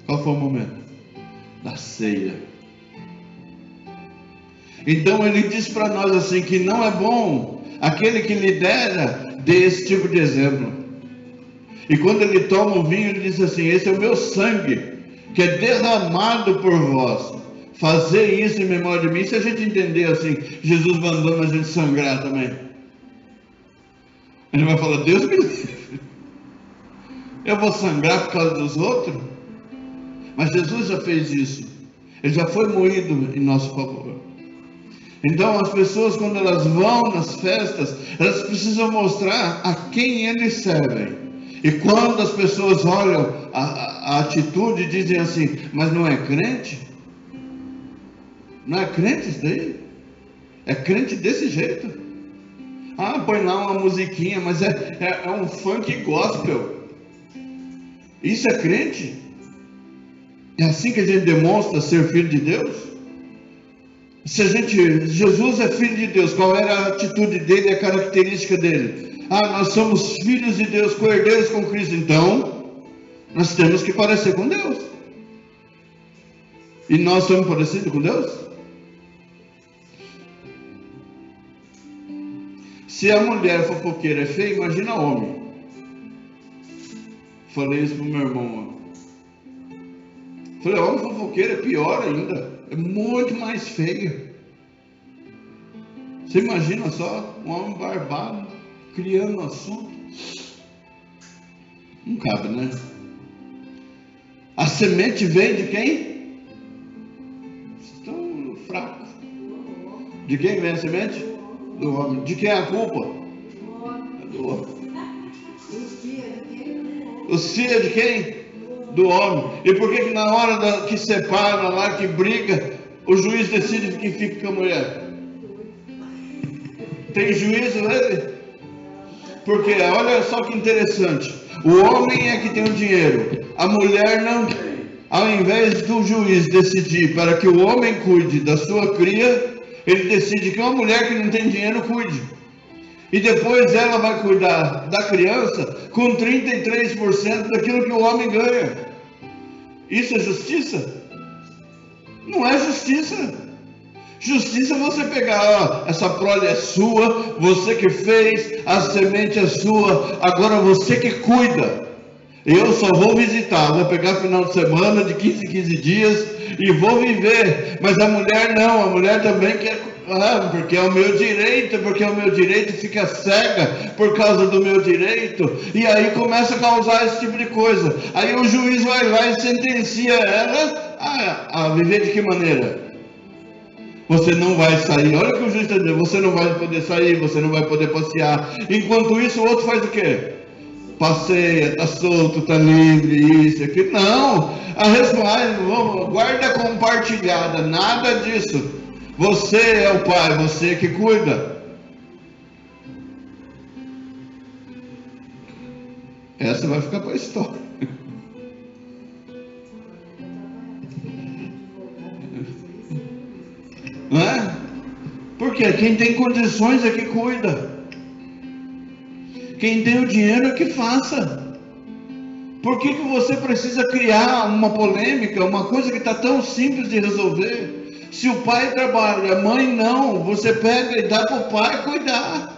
Qual foi o momento? Da ceia. Então ele diz para nós assim, que não é bom aquele que lidera dê esse tipo de exemplo. E quando ele toma o vinho, ele diz assim, esse é o meu sangue, que é derramado por vós. Fazer isso em memória de mim. Se a gente entender assim, Jesus mandando a gente sangrar também, ele vai falar, Deus me livre, eu vou sangrar por causa dos outros? Mas Jesus já fez isso. Ele já foi moído em nosso favor. Então as pessoas, quando elas vão nas festas, elas precisam mostrar a quem eles servem. E quando as pessoas olham a atitude e dizem assim, mas não é crente? Não é crente isso daí? É crente desse jeito? Ah, põe lá uma musiquinha, mas é um funk gospel. Isso é crente? É assim que a gente demonstra ser filho de Deus? Se Jesus é filho de Deus, qual era a atitude dele, a característica dele? Ah, nós somos filhos de Deus, co-herdeiros com Cristo, então nós temos que parecer com Deus. E nós somos parecidos com Deus? Se a mulher fofoqueira é feia, imagina homem. Falei isso pro meu irmão. Falei, homem fofoqueiro é pior ainda. É muito mais feio. Você imagina só um homem barbado criando assunto? Não cabe, né? A semente vem de quem? Vocês estão fracos. De quem vem a semente? Do homem. De quem é a culpa? É do homem. Os filhos é de quem? Do homem. E por que na hora que separa lá, que briga, o juiz decide que fica com a mulher? Tem juízo nele? Porque olha só que interessante, o homem é que tem o dinheiro, a mulher não tem. Ao invés do juiz decidir para que o homem cuide da sua cria, ele decide que uma mulher que não tem dinheiro cuide. E depois ela vai cuidar da criança com 33% daquilo que o homem ganha. Isso é justiça? Não é justiça. Justiça é você pegar, ó, essa prole é sua, você que fez, a semente é sua, agora você que cuida. Eu só vou visitar, vou pegar final de semana de 15 em 15 dias e vou viver. Mas a mulher não, a mulher também quer, porque é o meu direito, porque é o meu direito, fica cega por causa do meu direito, e aí começa a causar esse tipo de coisa. Aí o juiz vai lá e sentencia ela a viver de que maneira? Você não vai sair, olha o que o juiz está dizendo, você não vai poder sair, você não vai poder passear. Enquanto isso o outro faz o quê? Passeia, está solto, está livre, isso, aquilo. Não, a resposta, guarda compartilhada, nada disso. Você é o pai, você que cuida. Essa vai ficar para a história. Não é? Porque quem tem condições é que cuida. Quem tem o dinheiro é que faça. Por que você precisa criar uma polêmica, uma coisa que está tão simples de resolver? Se o pai trabalha, a mãe não, você pega e dá para o pai cuidar.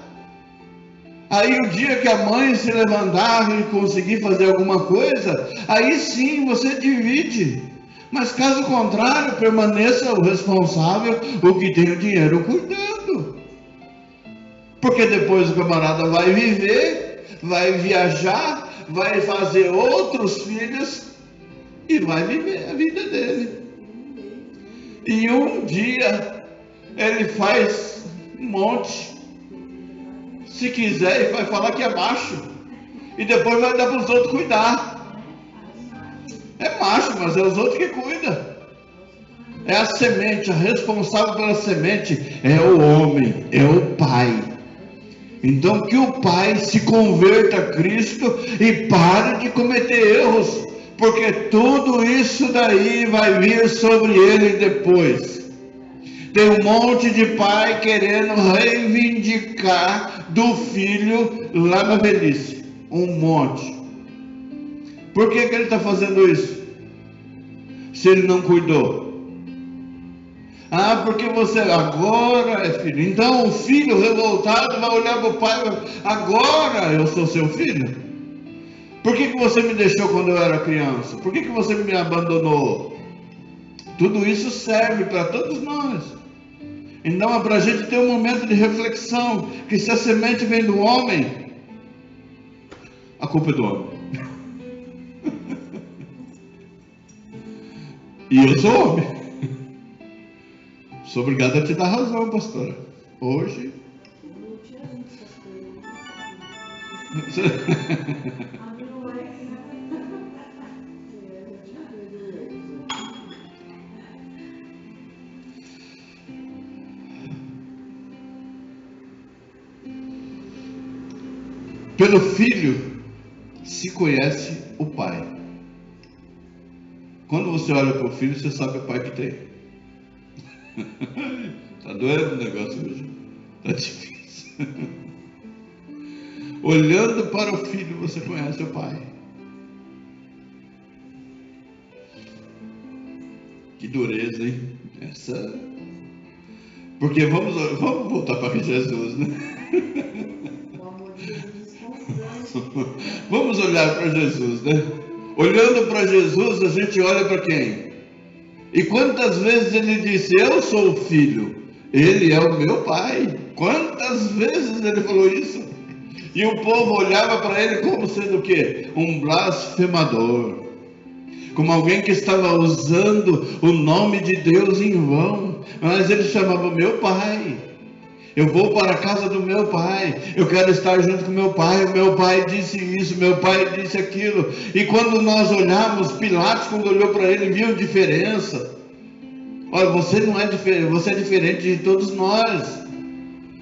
Aí o dia que a mãe se levantar e conseguir fazer alguma coisa, aí sim você divide. Mas caso contrário, permaneça o responsável, o que tem o dinheiro, cuidando. Porque depois o camarada vai viver, vai viajar, vai fazer outros filhos e vai viver a vida dele. E um dia ele faz um monte, se quiser, e vai falar que é macho, e depois vai dar para os outros cuidar. É macho, mas é os outros que cuidam. É a semente, a responsável pela semente é o homem, é o pai. Então que o pai se converta a Cristo e pare de cometer erros, porque tudo isso daí vai vir sobre ele depois. Tem um monte de pai querendo reivindicar do filho lá na velhice, um monte. Por que ele está fazendo isso? Se ele não cuidou. Porque você agora é filho. Então o filho revoltado vai olhar para o pai e vai: agora eu sou seu filho? Por que você me deixou quando eu era criança? Por que você me abandonou? Tudo isso serve para todos nós. Então é para a gente ter um momento de reflexão, que se a semente vem do homem, a culpa é do homem. E eu sou homem. Sou obrigado a te dar razão, pastora. Hoje. Pelo filho se conhece o pai. Quando você olha para o filho, você sabe o pai que tem. Está doendo o negócio hoje? Está difícil. Olhando para o filho, você conhece o pai. Que dureza, hein? Essa... Porque vamos voltar para Jesus, né? Vamos olhar para Jesus, né? Olhando para Jesus, a gente olha para quem? E quantas vezes ele disse: eu sou o filho, ele é o meu pai? Quantas vezes ele falou isso? E o povo olhava para ele como sendo o quê? Um blasfemador, como alguém que estava usando o nome de Deus em vão. Mas ele chamava meu pai. Eu vou para a casa do meu pai, eu quero estar junto com meu pai. O meu pai disse isso, meu pai disse aquilo. E quando nós olhamos, Pilatos, quando olhou para ele, viu diferença. Olha, você não é diferente, você é diferente de todos nós.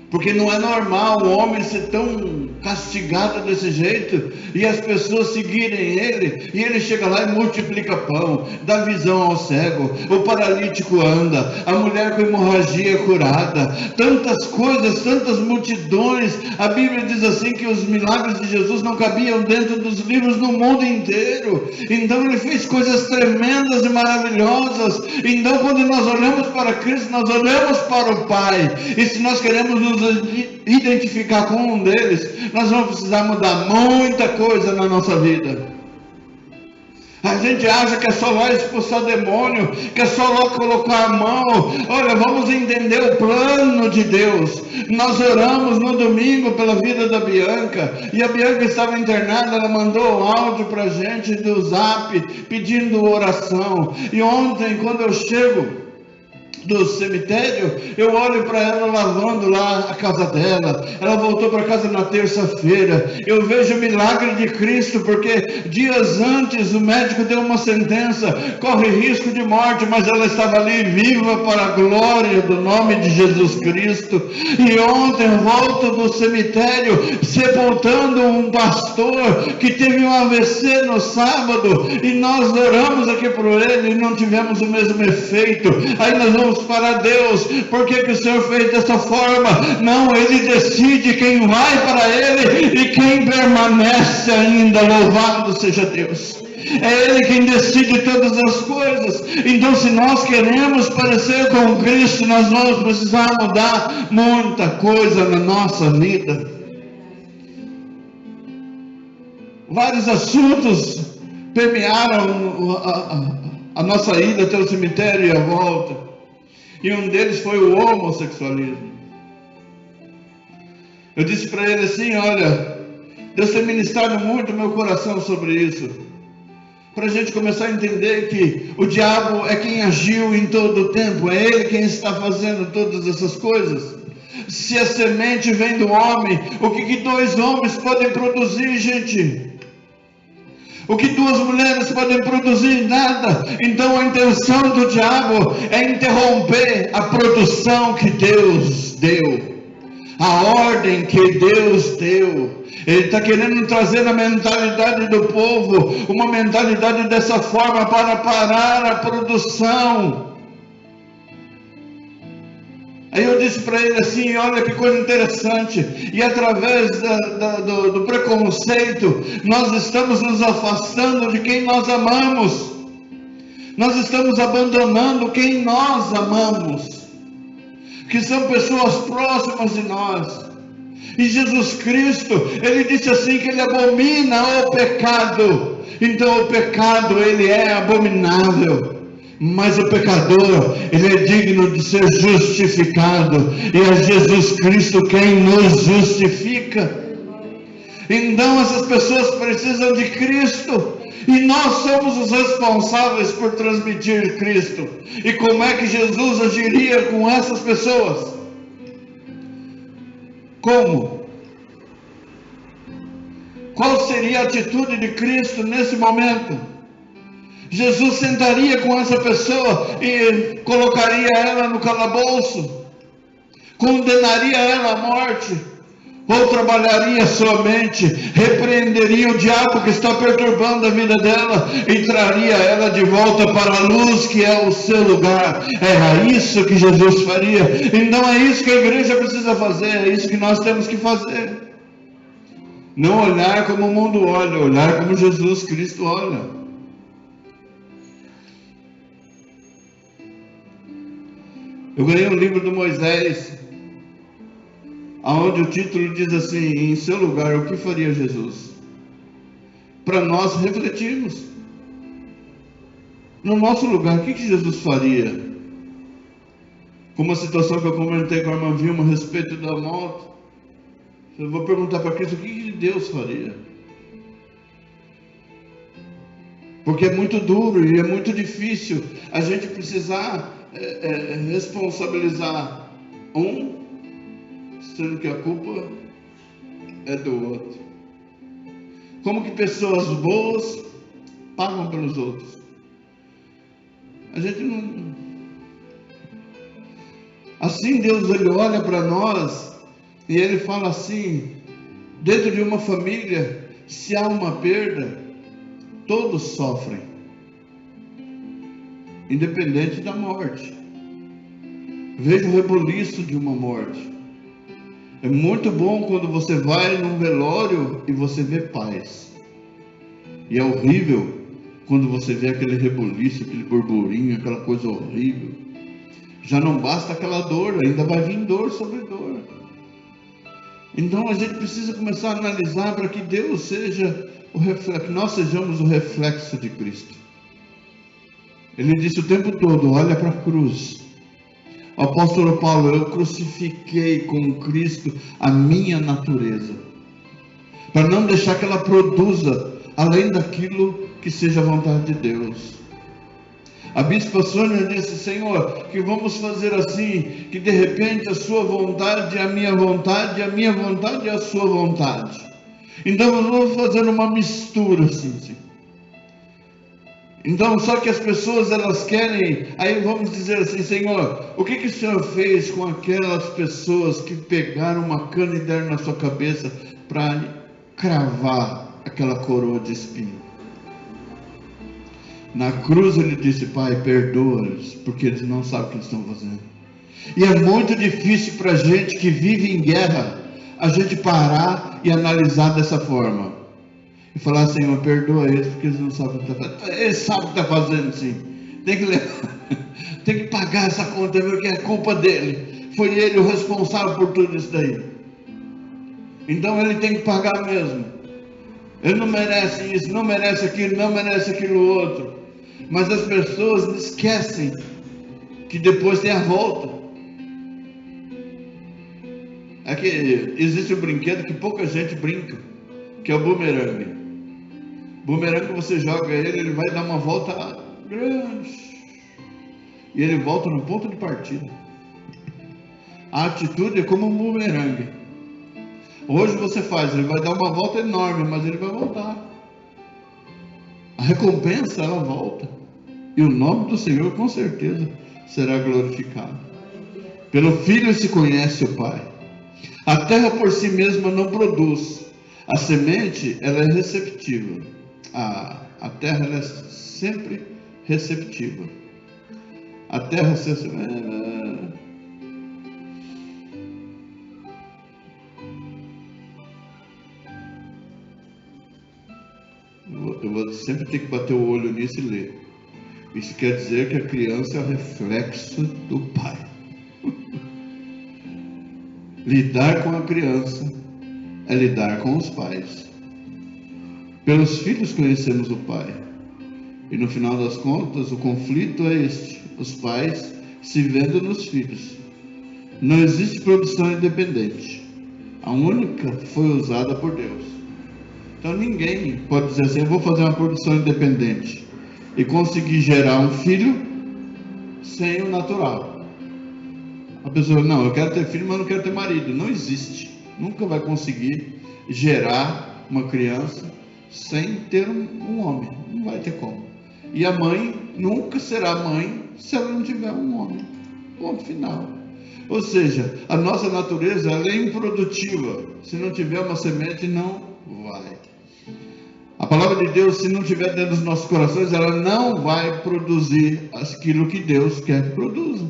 Porque não é normal o homem ser tão castigado desse jeito e as pessoas seguirem ele, e ele chega lá e multiplica pão, dá visão ao cego, o paralítico anda, a mulher com hemorragia é curada, tantas coisas, tantas multidões. A Bíblia diz assim que os milagres de Jesus não cabiam dentro dos livros no mundo inteiro. Então ele fez coisas tremendas e maravilhosas. Então quando nós olhamos para Cristo, nós olhamos para o Pai, e se nós queremos nos identificar com um deles, nós vamos precisar mudar muita coisa na nossa vida. A gente acha que é só lá expulsar demônio, que é só lá colocar a mão. Olha, vamos entender o plano de Deus. Nós oramos no domingo pela vida da Bianca, e a Bianca estava internada. Ela mandou um áudio para a gente do Zap, pedindo oração. E ontem, quando eu chego do cemitério, eu olho para ela lavando lá a casa dela. Ela voltou para casa na terça-feira. Eu vejo o milagre de Cristo, porque dias antes o médico deu uma sentença, corre risco de morte, mas ela estava ali viva para a glória do nome de Jesus Cristo. E ontem volto do cemitério sepultando um pastor que teve um AVC no sábado, e nós oramos aqui por ele e não tivemos o mesmo efeito. Aí nós vamos para Deus: por que o Senhor fez dessa forma? Não, Ele decide quem vai para Ele e quem permanece ainda. Louvado seja Deus. É Ele quem decide todas as coisas. Então, se nós queremos parecer com Cristo, nós vamos precisar mudar muita coisa na nossa vida. Vários assuntos permearam a nossa ida até o cemitério e a volta. E um deles foi o homossexualismo. Eu disse para ele assim: olha, Deus tem ministrado muito no meu coração sobre isso, para a gente começar a entender que o diabo é quem agiu em todo o tempo, é ele quem está fazendo todas essas coisas. Se a semente vem do homem, o que dois homens podem produzir, gente? O que duas mulheres podem produzir? Nada. Então a intenção do diabo é interromper a produção que Deus deu, a ordem que Deus deu. Ele está querendo trazer a mentalidade do povo, uma mentalidade dessa forma para parar a produção. Aí eu disse para ele assim, olha que coisa interessante, e através do preconceito, nós estamos nos afastando de quem nós amamos, nós estamos abandonando quem nós amamos, que são pessoas próximas de nós. E Jesus Cristo, ele disse assim que ele abomina o pecado. Então o pecado, ele é abominável, mas o pecador, ele é digno de ser justificado, e é Jesus Cristo quem nos justifica. Então essas pessoas precisam de Cristo, e nós somos os responsáveis por transmitir Cristo. E como é que Jesus agiria com essas pessoas? Como? Qual seria a atitude de Cristo nesse momento? Jesus sentaria com essa pessoa e colocaria ela no calabouço, condenaria ela à morte, ou trabalharia somente, repreenderia o diabo que está perturbando a vida dela e traria ela de volta para a luz que é o seu lugar. Era isso que Jesus faria. Então é isso que a igreja precisa fazer, é isso que nós temos que fazer. Não olhar como o mundo olha, olhar como Jesus Cristo olha. Eu ganhei um livro do Moisés, onde o título diz assim, em seu lugar, o que faria Jesus? Para nós refletirmos. No nosso lugar, o que Jesus faria? Como a situação que eu comentei com a irmã Vilma a respeito da moto, eu vou perguntar para Cristo, o que Deus faria? Porque é muito duro e é muito difícil a gente precisar responsabilizar sendo que a culpa é do outro. Como que pessoas boas pagam pelos outros? A gente não... Assim Deus, ele olha para nós e ele fala assim, dentro de uma família, se há uma perda, todos sofrem, independente da morte. Veja o rebuliço de uma morte. É muito bom quando você vai num velório e você vê paz. E é horrível quando você vê aquele rebuliço, aquele burburinho, aquela coisa horrível. Já não basta aquela dor, ainda vai vir dor sobre dor. Então a gente precisa começar a analisar para que Deus seja o reflexo, que nós sejamos o reflexo de Cristo. Ele disse o tempo todo, olha para a cruz. O apóstolo Paulo, eu crucifiquei com Cristo a minha natureza, para não deixar que ela produza além daquilo que seja a vontade de Deus. A bispa Sônia disse, Senhor, que vamos fazer assim, que de repente a sua vontade é a minha vontade, e a minha vontade é a sua vontade. Então nós vamos fazer uma mistura assim. Então, só que as pessoas, elas querem, aí vamos dizer assim, Senhor, o que o Senhor fez com aquelas pessoas que pegaram uma cana e deram na sua cabeça para cravar aquela coroa de espinho? Na cruz ele disse, Pai, perdoa-os, porque eles não sabem o que eles estão fazendo. E é muito difícil para a gente que vive em guerra, a gente parar e analisar dessa forma. E falar, Senhor, perdoa eles, porque eles não sabem o que está fazendo. Eles sabem o que está fazendo, sim. Tem que levar, tem que pagar essa conta, porque é culpa dele. Foi ele o responsável por tudo isso daí. Então ele tem que pagar mesmo. Ele não merece isso, não merece aquilo, não merece aquilo outro. Mas as pessoas esquecem que depois tem a volta. É que existe um brinquedo que pouca gente brinca. que é o bumerangue. Bumerangue, você joga ele, ele vai dar uma volta grande e ele volta no ponto de partida. A atitude é como um bumerangue. Hoje você faz, ele vai dar uma volta enorme, mas ele vai voltar. A recompensa, ela volta. E o nome do Senhor, com certeza, será glorificado. Pelo Filho se conhece o Pai. A terra por si mesma não produz. A semente, ela é receptiva. A terra, ela é sempre receptiva. A terra eu vou sempre ter que bater o olho nisso e ler. Isso quer dizer que a criança é o reflexo do pai. Lidar com a criança é lidar com os pais. Pelos filhos conhecemos o pai. E no final das contas, o conflito é este: os pais se vendo nos filhos. Não existe produção independente. A única foi usada por Deus. Então ninguém pode dizer assim: eu vou fazer uma produção independente e conseguir gerar um filho sem o natural. A pessoa, não, eu quero ter filho, mas não quero ter marido. Não existe. Nunca vai conseguir gerar uma criança sem ter um homem. Não vai ter como. E a mãe nunca será mãe se ela não tiver um homem. Ponto final. Ou seja, a nossa natureza, ela é improdutiva. Se não tiver uma semente, não vai. A palavra de Deus, se não estiver dentro dos nossos corações, ela não vai produzir aquilo que Deus quer que produza.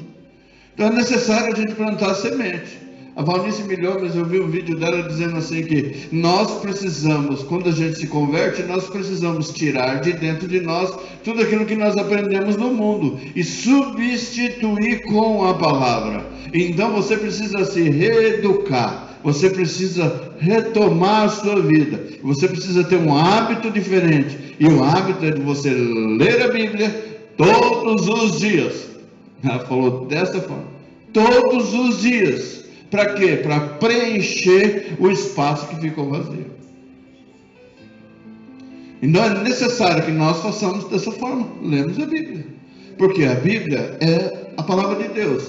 Então é necessário a gente plantar a semente. A Valnice Milhomes, eu vi um vídeo dela dizendo assim que nós precisamos, quando a gente se converte, nós precisamos tirar de dentro de nós tudo aquilo que nós aprendemos no mundo e substituir com a palavra. Então você precisa se reeducar, você precisa retomar a sua vida, você precisa ter um hábito diferente, e o hábito é de você ler a Bíblia todos os dias. Ela falou dessa forma, todos os dias. Para quê? Para preencher o espaço que ficou vazio. Então é necessário que nós façamos dessa forma, lemos a Bíblia, porque a Bíblia é a palavra de Deus.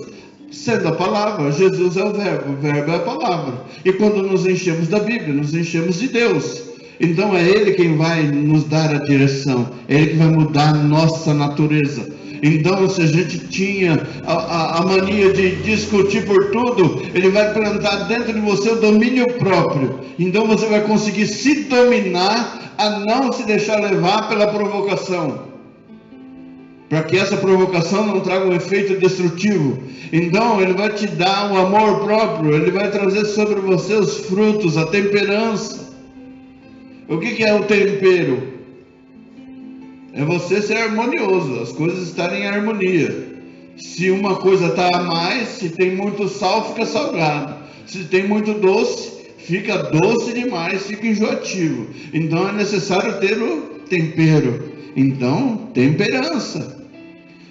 Sendo a palavra, Jesus é o verbo é a palavra. E quando nos enchemos da Bíblia, nos enchemos de Deus. Então é Ele quem vai nos dar a direção, é Ele que vai mudar a nossa natureza. Então, se a gente tinha a mania de discutir por tudo, Ele vai plantar dentro de você o domínio próprio. Então você vai conseguir se dominar a não se deixar levar pela provocação, para que essa provocação não traga um efeito destrutivo. Então Ele vai te dar o amor próprio, Ele vai trazer sobre você os frutos, a temperança. O que é o tempero? É você ser harmonioso, as coisas estarem em harmonia. Se uma coisa está a mais, se tem muito sal, fica salgado. Se tem muito doce, fica doce demais, fica enjoativo. Então é necessário ter o tempero. Então, temperança.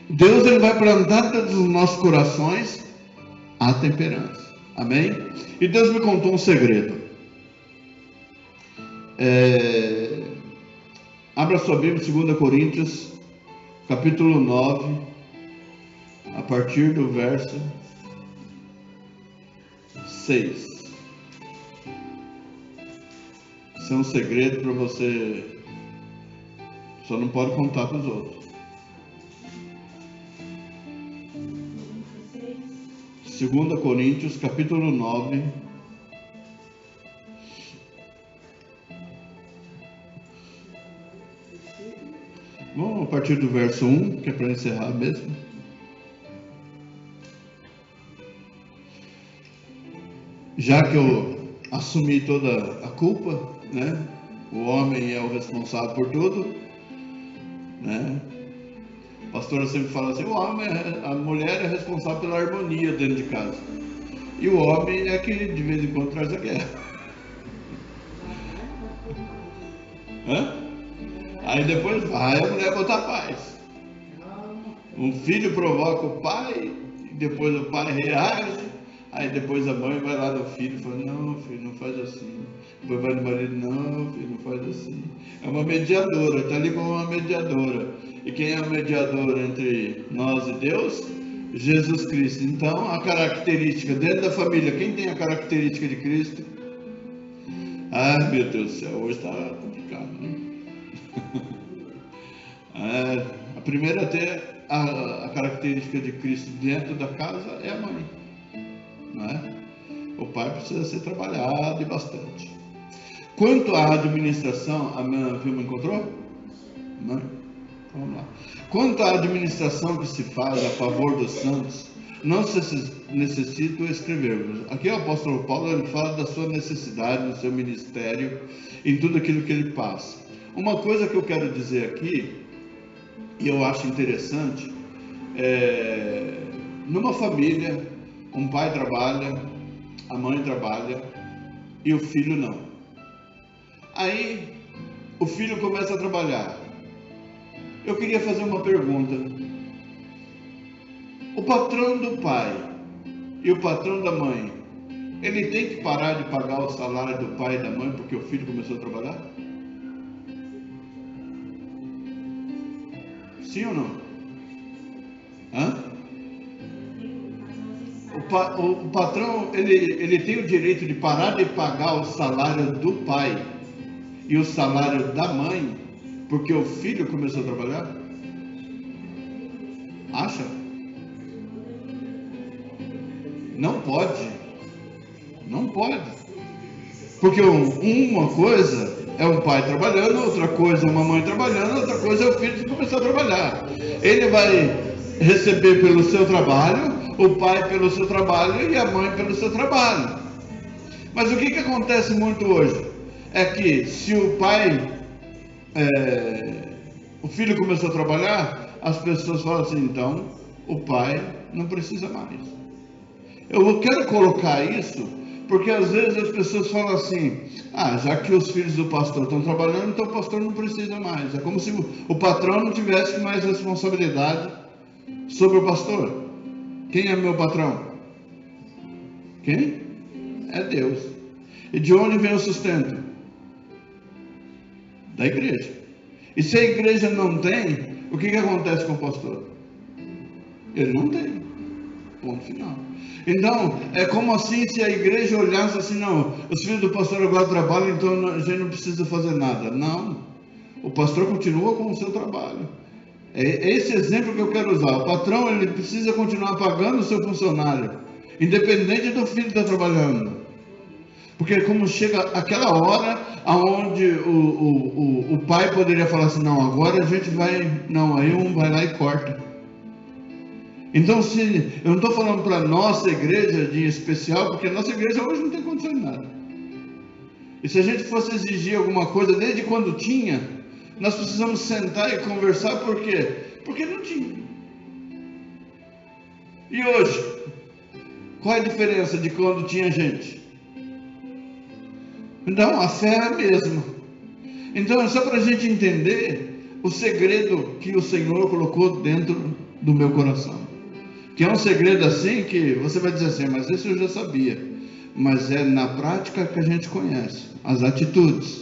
Deus, Ele vai plantar dentro dos nossos corações a temperança. Amém? E Deus me contou um segredo. Abra sua Bíblia, 2 Coríntios, capítulo 9, a partir do verso 6. Isso é um segredo para você, só não pode contar para os outros. 2 Coríntios, capítulo 9, vamos a partir do verso 1, que é para encerrar mesmo. Já que eu assumi toda a culpa, né? O homem é o responsável por tudo, né? A pastora sempre fala assim: a mulher é responsável pela harmonia dentro de casa, e o homem é que de vez em quando traz a guerra. Aí depois vai a mulher botar paz. Um filho provoca o pai, e depois o pai reage, aí depois a mãe vai lá no filho e fala: não, filho, não faz assim. Depois vai no marido, não, filho, não faz assim. É uma mediadora, está ali como uma mediadora. E quem é a mediadora entre nós e Deus? Jesus Cristo. Então, a característica dentro da família, quem tem a característica de Cristo? Ah, meu Deus do céu, hoje está complicado, né? A primeira até a característica de Cristo dentro da casa é a mãe, não é? O pai precisa ser trabalhado e bastante. Quanto à administração, a minha filha encontrou? Não? Vamos lá. Quanto à administração que se faz a favor dos santos, não necessito escrever-vos. Aqui o apóstolo Paulo ele fala da sua necessidade no seu ministério, em tudo aquilo que ele passa. Uma coisa que eu quero dizer aqui, e eu acho interessante, numa família, um pai trabalha, a mãe trabalha e o filho não. Aí o filho começa a trabalhar. Eu queria fazer uma pergunta. O patrão do pai e o patrão da mãe, ele tem que parar de pagar o salário do pai e da mãe porque o filho começou a trabalhar? Sim ou não? Hã? O patrão, ele tem o direito de parar de pagar o salário do pai e o salário da mãe porque o filho começou a trabalhar? Acha? Não pode. Não pode. Porque uma coisa é um pai trabalhando, outra coisa é uma mãe trabalhando, outra coisa é o filho que começou a trabalhar. Ele vai receber pelo seu trabalho, o pai pelo seu trabalho e a mãe pelo seu trabalho. Mas o que acontece muito hoje? É que se o pai, o filho começou a trabalhar, as pessoas falam assim, então o pai não precisa mais. Eu quero colocar isso porque às vezes as pessoas falam assim, já que os filhos do pastor estão trabalhando, então o pastor não precisa mais. É como se o patrão não tivesse mais responsabilidade sobre o pastor. Quem é meu patrão? Quem? É Deus. E de onde vem o sustento? Da igreja. E se a igreja não tem, o que acontece com o pastor? Ele não tem. Ponto final. Então, é como assim se a igreja olhasse assim, não, os filhos do pastor agora trabalham, então a gente não precisa fazer nada. Não. O pastor continua com o seu trabalho. É esse exemplo que eu quero usar. O patrão, ele precisa continuar pagando o seu funcionário, independente do filho estar trabalhando. Porque como chega aquela hora onde o pai poderia falar assim, não, agora a gente vai, não, aí um vai lá e corta. Então, eu não estou falando para a nossa igreja de especial, porque a nossa igreja hoje não tem condição de nada. E se a gente fosse exigir alguma coisa desde quando tinha, nós precisamos sentar e conversar, por quê? Porque não tinha. E hoje? Qual é a diferença de quando tinha gente? Então, a fé é a mesma. Então, é só para a gente entender o segredo que o Senhor colocou dentro do meu coração. Que é um segredo assim que você vai dizer assim, mas isso eu já sabia. Mas é na prática que a gente conhece, as atitudes.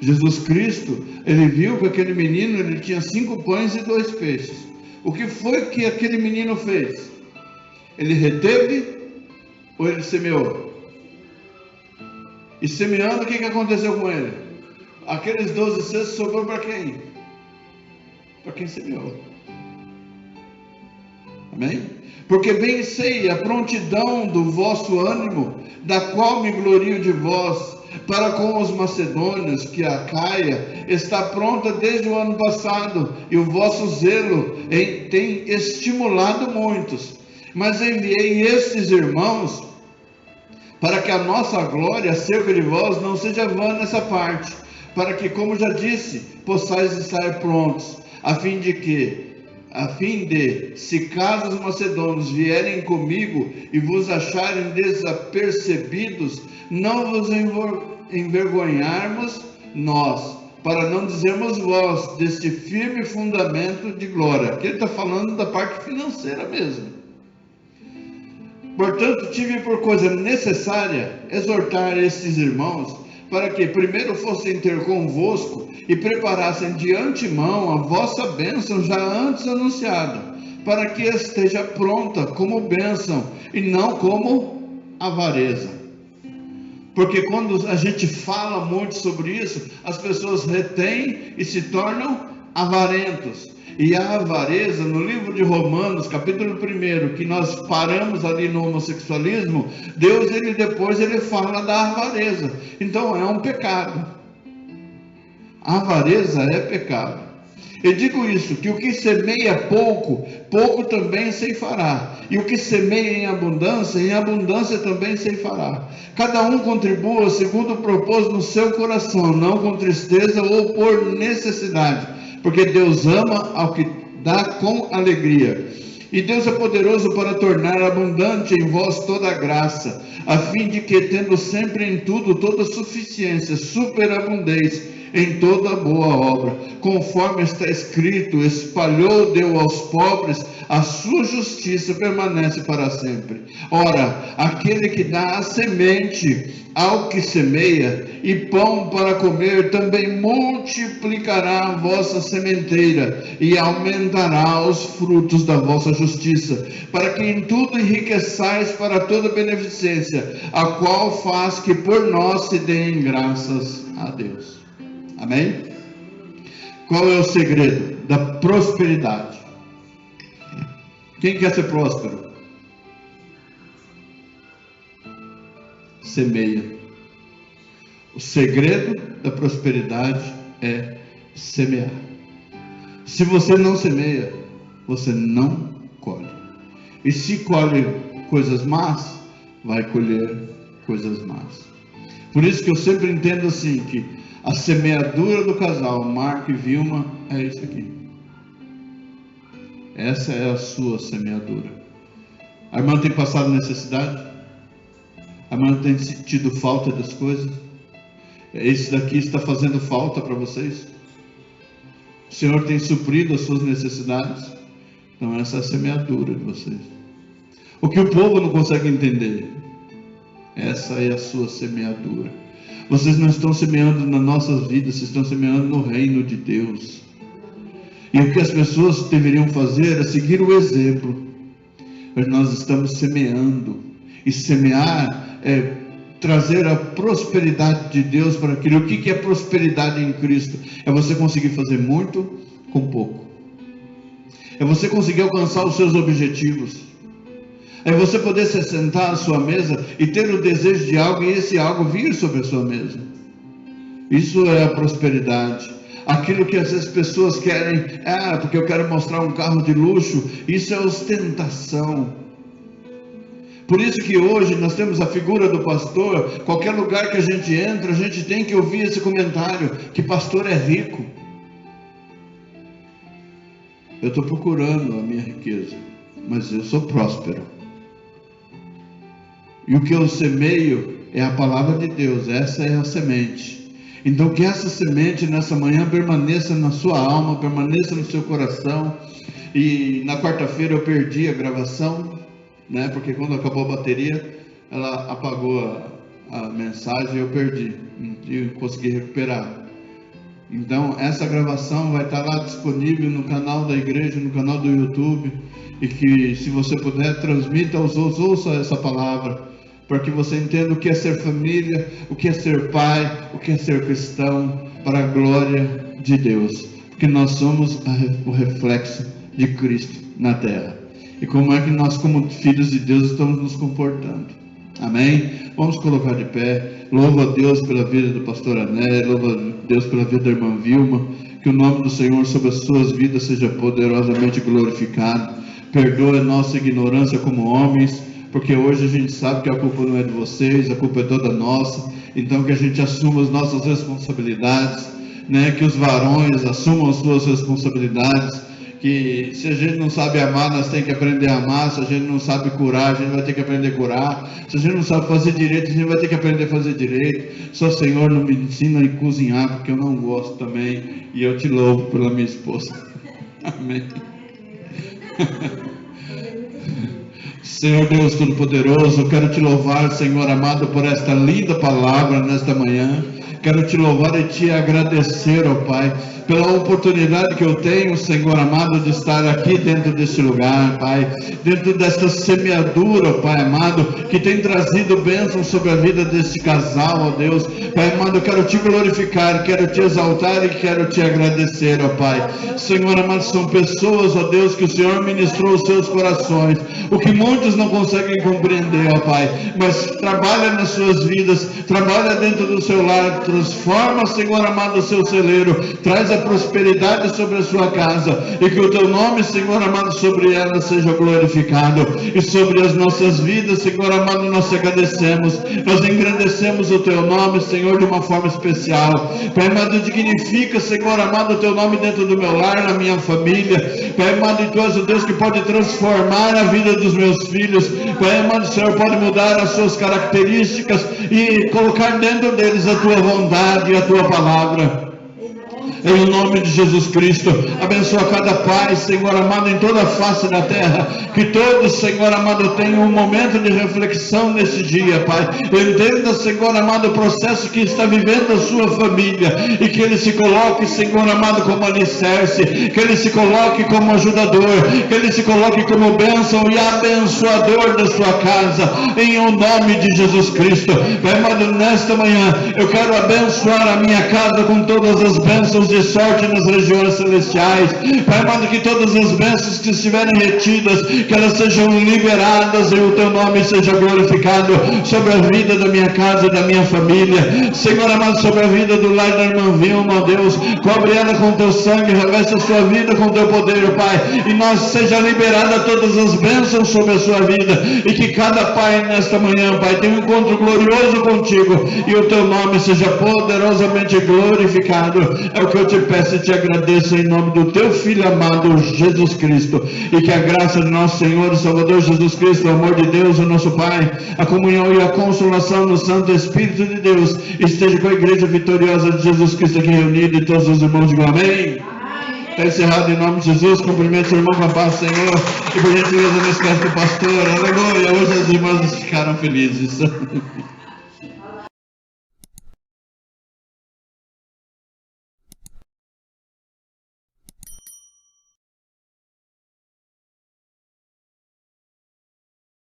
Jesus Cristo, ele viu que aquele menino, ele tinha 5 pães e 2 peixes. O que foi que aquele menino fez? Ele reteve ou ele semeou? E semeando, o que aconteceu com ele? Aqueles 12 cestos sobrou para quem? Para quem semeou. Amém? Porque bem sei a prontidão do vosso ânimo, da qual me glorio de vós, para com os macedônios, que a Acaia está pronta desde o ano passado, e o vosso zelo tem estimulado muitos. Mas enviei estes irmãos, para que a nossa glória acerca de vós não seja vã nessa parte, para que, como já disse, possais estar prontos, a fim de, se caso os macedônios vierem comigo e vos acharem desapercebidos, não vos envergonharmos nós, para não dizermos vós deste firme fundamento de glória. Aqui ele está falando da parte financeira mesmo. Portanto, tive por coisa necessária exortar estes irmãos, para que primeiro fossem ter convosco e preparassem de antemão a vossa bênção já antes anunciada, para que esteja pronta como bênção e não como avareza. Porque quando a gente fala muito sobre isso, as pessoas retêm e se tornam avarentos. E a avareza, no livro de Romanos, capítulo 1, que nós paramos ali no homossexualismo, Deus depois fala da avareza. Então é um pecado. A avareza é pecado. Eu digo isso, que o que semeia pouco, pouco também ceifará. E o que semeia em abundância também ceifará. Cada um contribua segundo o propósito no seu coração, não com tristeza ou por necessidade, porque Deus ama ao que dá com alegria. E Deus é poderoso para tornar abundante em vós toda a graça, a fim de que, tendo sempre em tudo toda suficiência, superabundez em toda boa obra, conforme está escrito: espalhou, deu aos pobres, a sua justiça permanece para sempre. Ora, aquele que dá a semente ao que semeia e pão para comer, também multiplicará a vossa sementeira e aumentará os frutos da vossa justiça, para que em tudo enriqueçais para toda beneficência, a qual faz que por nós se deem graças a Deus. Amém? Qual é o segredo da prosperidade? Quem quer ser próspero? Semeia. O segredo da prosperidade é semear. Se você não semeia, você não colhe. E se colhe coisas más, vai colher coisas más. Por isso que eu sempre entendo assim, que a semeadura do casal Marco e Vilma é isso aqui. Essa é a sua semeadura. A irmã tem passado necessidade? A irmã tem sentido falta das coisas? Esse daqui está fazendo falta para vocês? O Senhor tem suprido as suas necessidades? Então essa é a semeadura de vocês. O que o povo não consegue entender, essa é a sua semeadura. Vocês não estão semeando nas nossas vidas, vocês estão semeando no reino de Deus. E o que as pessoas deveriam fazer é seguir o exemplo. Mas nós estamos semeando. E semear é trazer a prosperidade de Deus para aquilo. O que é prosperidade em Cristo? É você conseguir fazer muito com pouco. É você conseguir alcançar os seus objetivos. É você poder se sentar à sua mesa e ter o desejo de algo, e esse algo vir sobre a sua mesa. Isso é a prosperidade. Aquilo que às vezes pessoas querem, porque eu quero mostrar um carro de luxo, isso é ostentação. Por isso que hoje nós temos a figura do pastor. Qualquer lugar que a gente entra, a gente tem que ouvir esse comentário, que pastor é rico. Eu estou procurando a minha riqueza, mas eu sou próspero. E o que eu semeio é a palavra de Deus, essa é a semente. Então que essa semente nessa manhã permaneça na sua alma, permaneça no seu coração. E na quarta-feira eu perdi a gravação, né? Porque quando acabou a bateria, ela apagou a mensagem e eu perdi, e consegui recuperar. Então essa gravação vai estar lá disponível no canal da igreja, no canal do YouTube. E que, se você puder, transmita aos outros, ouça essa palavra, para que você entenda o que é ser família, o que é ser pai, o que é ser cristão, para a glória de Deus, porque nós somos o reflexo de Cristo na terra. E como é que nós, como filhos de Deus, estamos nos comportando? Amém? Vamos colocar de pé. Louva a Deus pela vida do pastor Ané, louva a Deus pela vida da irmã Vilma. Que o nome do Senhor sobre as suas vidas seja poderosamente glorificado. Perdoe a nossa ignorância como homens, porque hoje a gente sabe que a culpa não é de vocês, a culpa é toda nossa. Então que a gente assuma as nossas responsabilidades, né? Que os varões assumam as suas responsabilidades, que se a gente não sabe amar, nós temos que aprender a amar. Se a gente não sabe curar, a gente vai ter que aprender a curar. Se a gente não sabe fazer direito, a gente vai ter que aprender a fazer direito. Só, Senhor, não me ensina a cozinhar, porque eu não gosto também, e eu te louvo pela minha esposa. Amém. Senhor Deus Todo-Poderoso, eu quero te louvar, Senhor amado, por esta linda palavra nesta manhã. Quero te louvar e te agradecer, ó Pai, pela oportunidade que eu tenho, Senhor amado, de estar aqui dentro desse lugar, Pai, dentro dessa semeadura, Pai amado, que tem trazido bênção sobre a vida desse casal, ó Deus. Pai amado, eu quero te glorificar, quero te exaltar e quero te agradecer, ó Pai. Senhor amado, são pessoas, ó Deus, que o Senhor ministrou os seus corações, o que muitos não conseguem compreender, ó Pai, mas trabalha nas suas vidas, trabalha dentro do seu lar, transforma, Senhor amado, o seu celeiro, traz a prosperidade sobre a sua casa, e que o teu nome, Senhor amado, sobre ela seja glorificado, e sobre as nossas vidas, Senhor amado, nós te agradecemos, nós engrandecemos o teu nome, Senhor, de uma forma especial. Pai amado, dignifica, Senhor amado, o teu nome dentro do meu lar, na minha família. Pai amado, e tu és o Deus que pode transformar a vida dos meus filhos. Pai amado, o Senhor pode mudar as suas características e colocar dentro deles a tua vontade e a tua palavra. Em nome de Jesus Cristo, abençoa cada pai, Senhor amado, em toda a face da terra, que todos, Senhor amado, tenham um momento de reflexão nesse dia, Pai. Entenda, Senhor amado, o processo que está vivendo a sua família, e que ele se coloque, Senhor amado, como alicerce, que ele se coloque como ajudador, que ele se coloque como bênção e abençoador da sua casa, em o nome de Jesus Cristo. Pai amado, nesta manhã, eu quero abençoar a minha casa com todas as bênçãos de sorte nas regiões celestiais. Pai amado, que todas as bênçãos que estiverem retidas, que elas sejam liberadas e o teu nome seja glorificado sobre a vida da minha casa e da minha família. Senhor amado, sobre a vida do lar da irmã Vilma, Deus, cobre ela com teu sangue, reveste a sua vida com teu poder, Pai, e nós seja liberada todas as bênçãos sobre a sua vida, e que cada pai nesta manhã, Pai, tenha um encontro glorioso contigo, e o teu nome seja poderosamente glorificado. É o que eu te peço e te agradeço em nome do teu Filho amado Jesus Cristo, e que a graça de nosso Senhor e Salvador Jesus Cristo, o amor de Deus, o nosso Pai, a comunhão e a consolação do Santo Espírito de Deus esteja com a igreja vitoriosa de Jesus Cristo aqui reunida, e todos os irmãos digam amém. Está encerrado em nome de Jesus. Cumprimento o irmão com a paz do Senhor, e por gentileza não esquece do pastor. Aleluia. Hoje as irmãs ficaram felizes.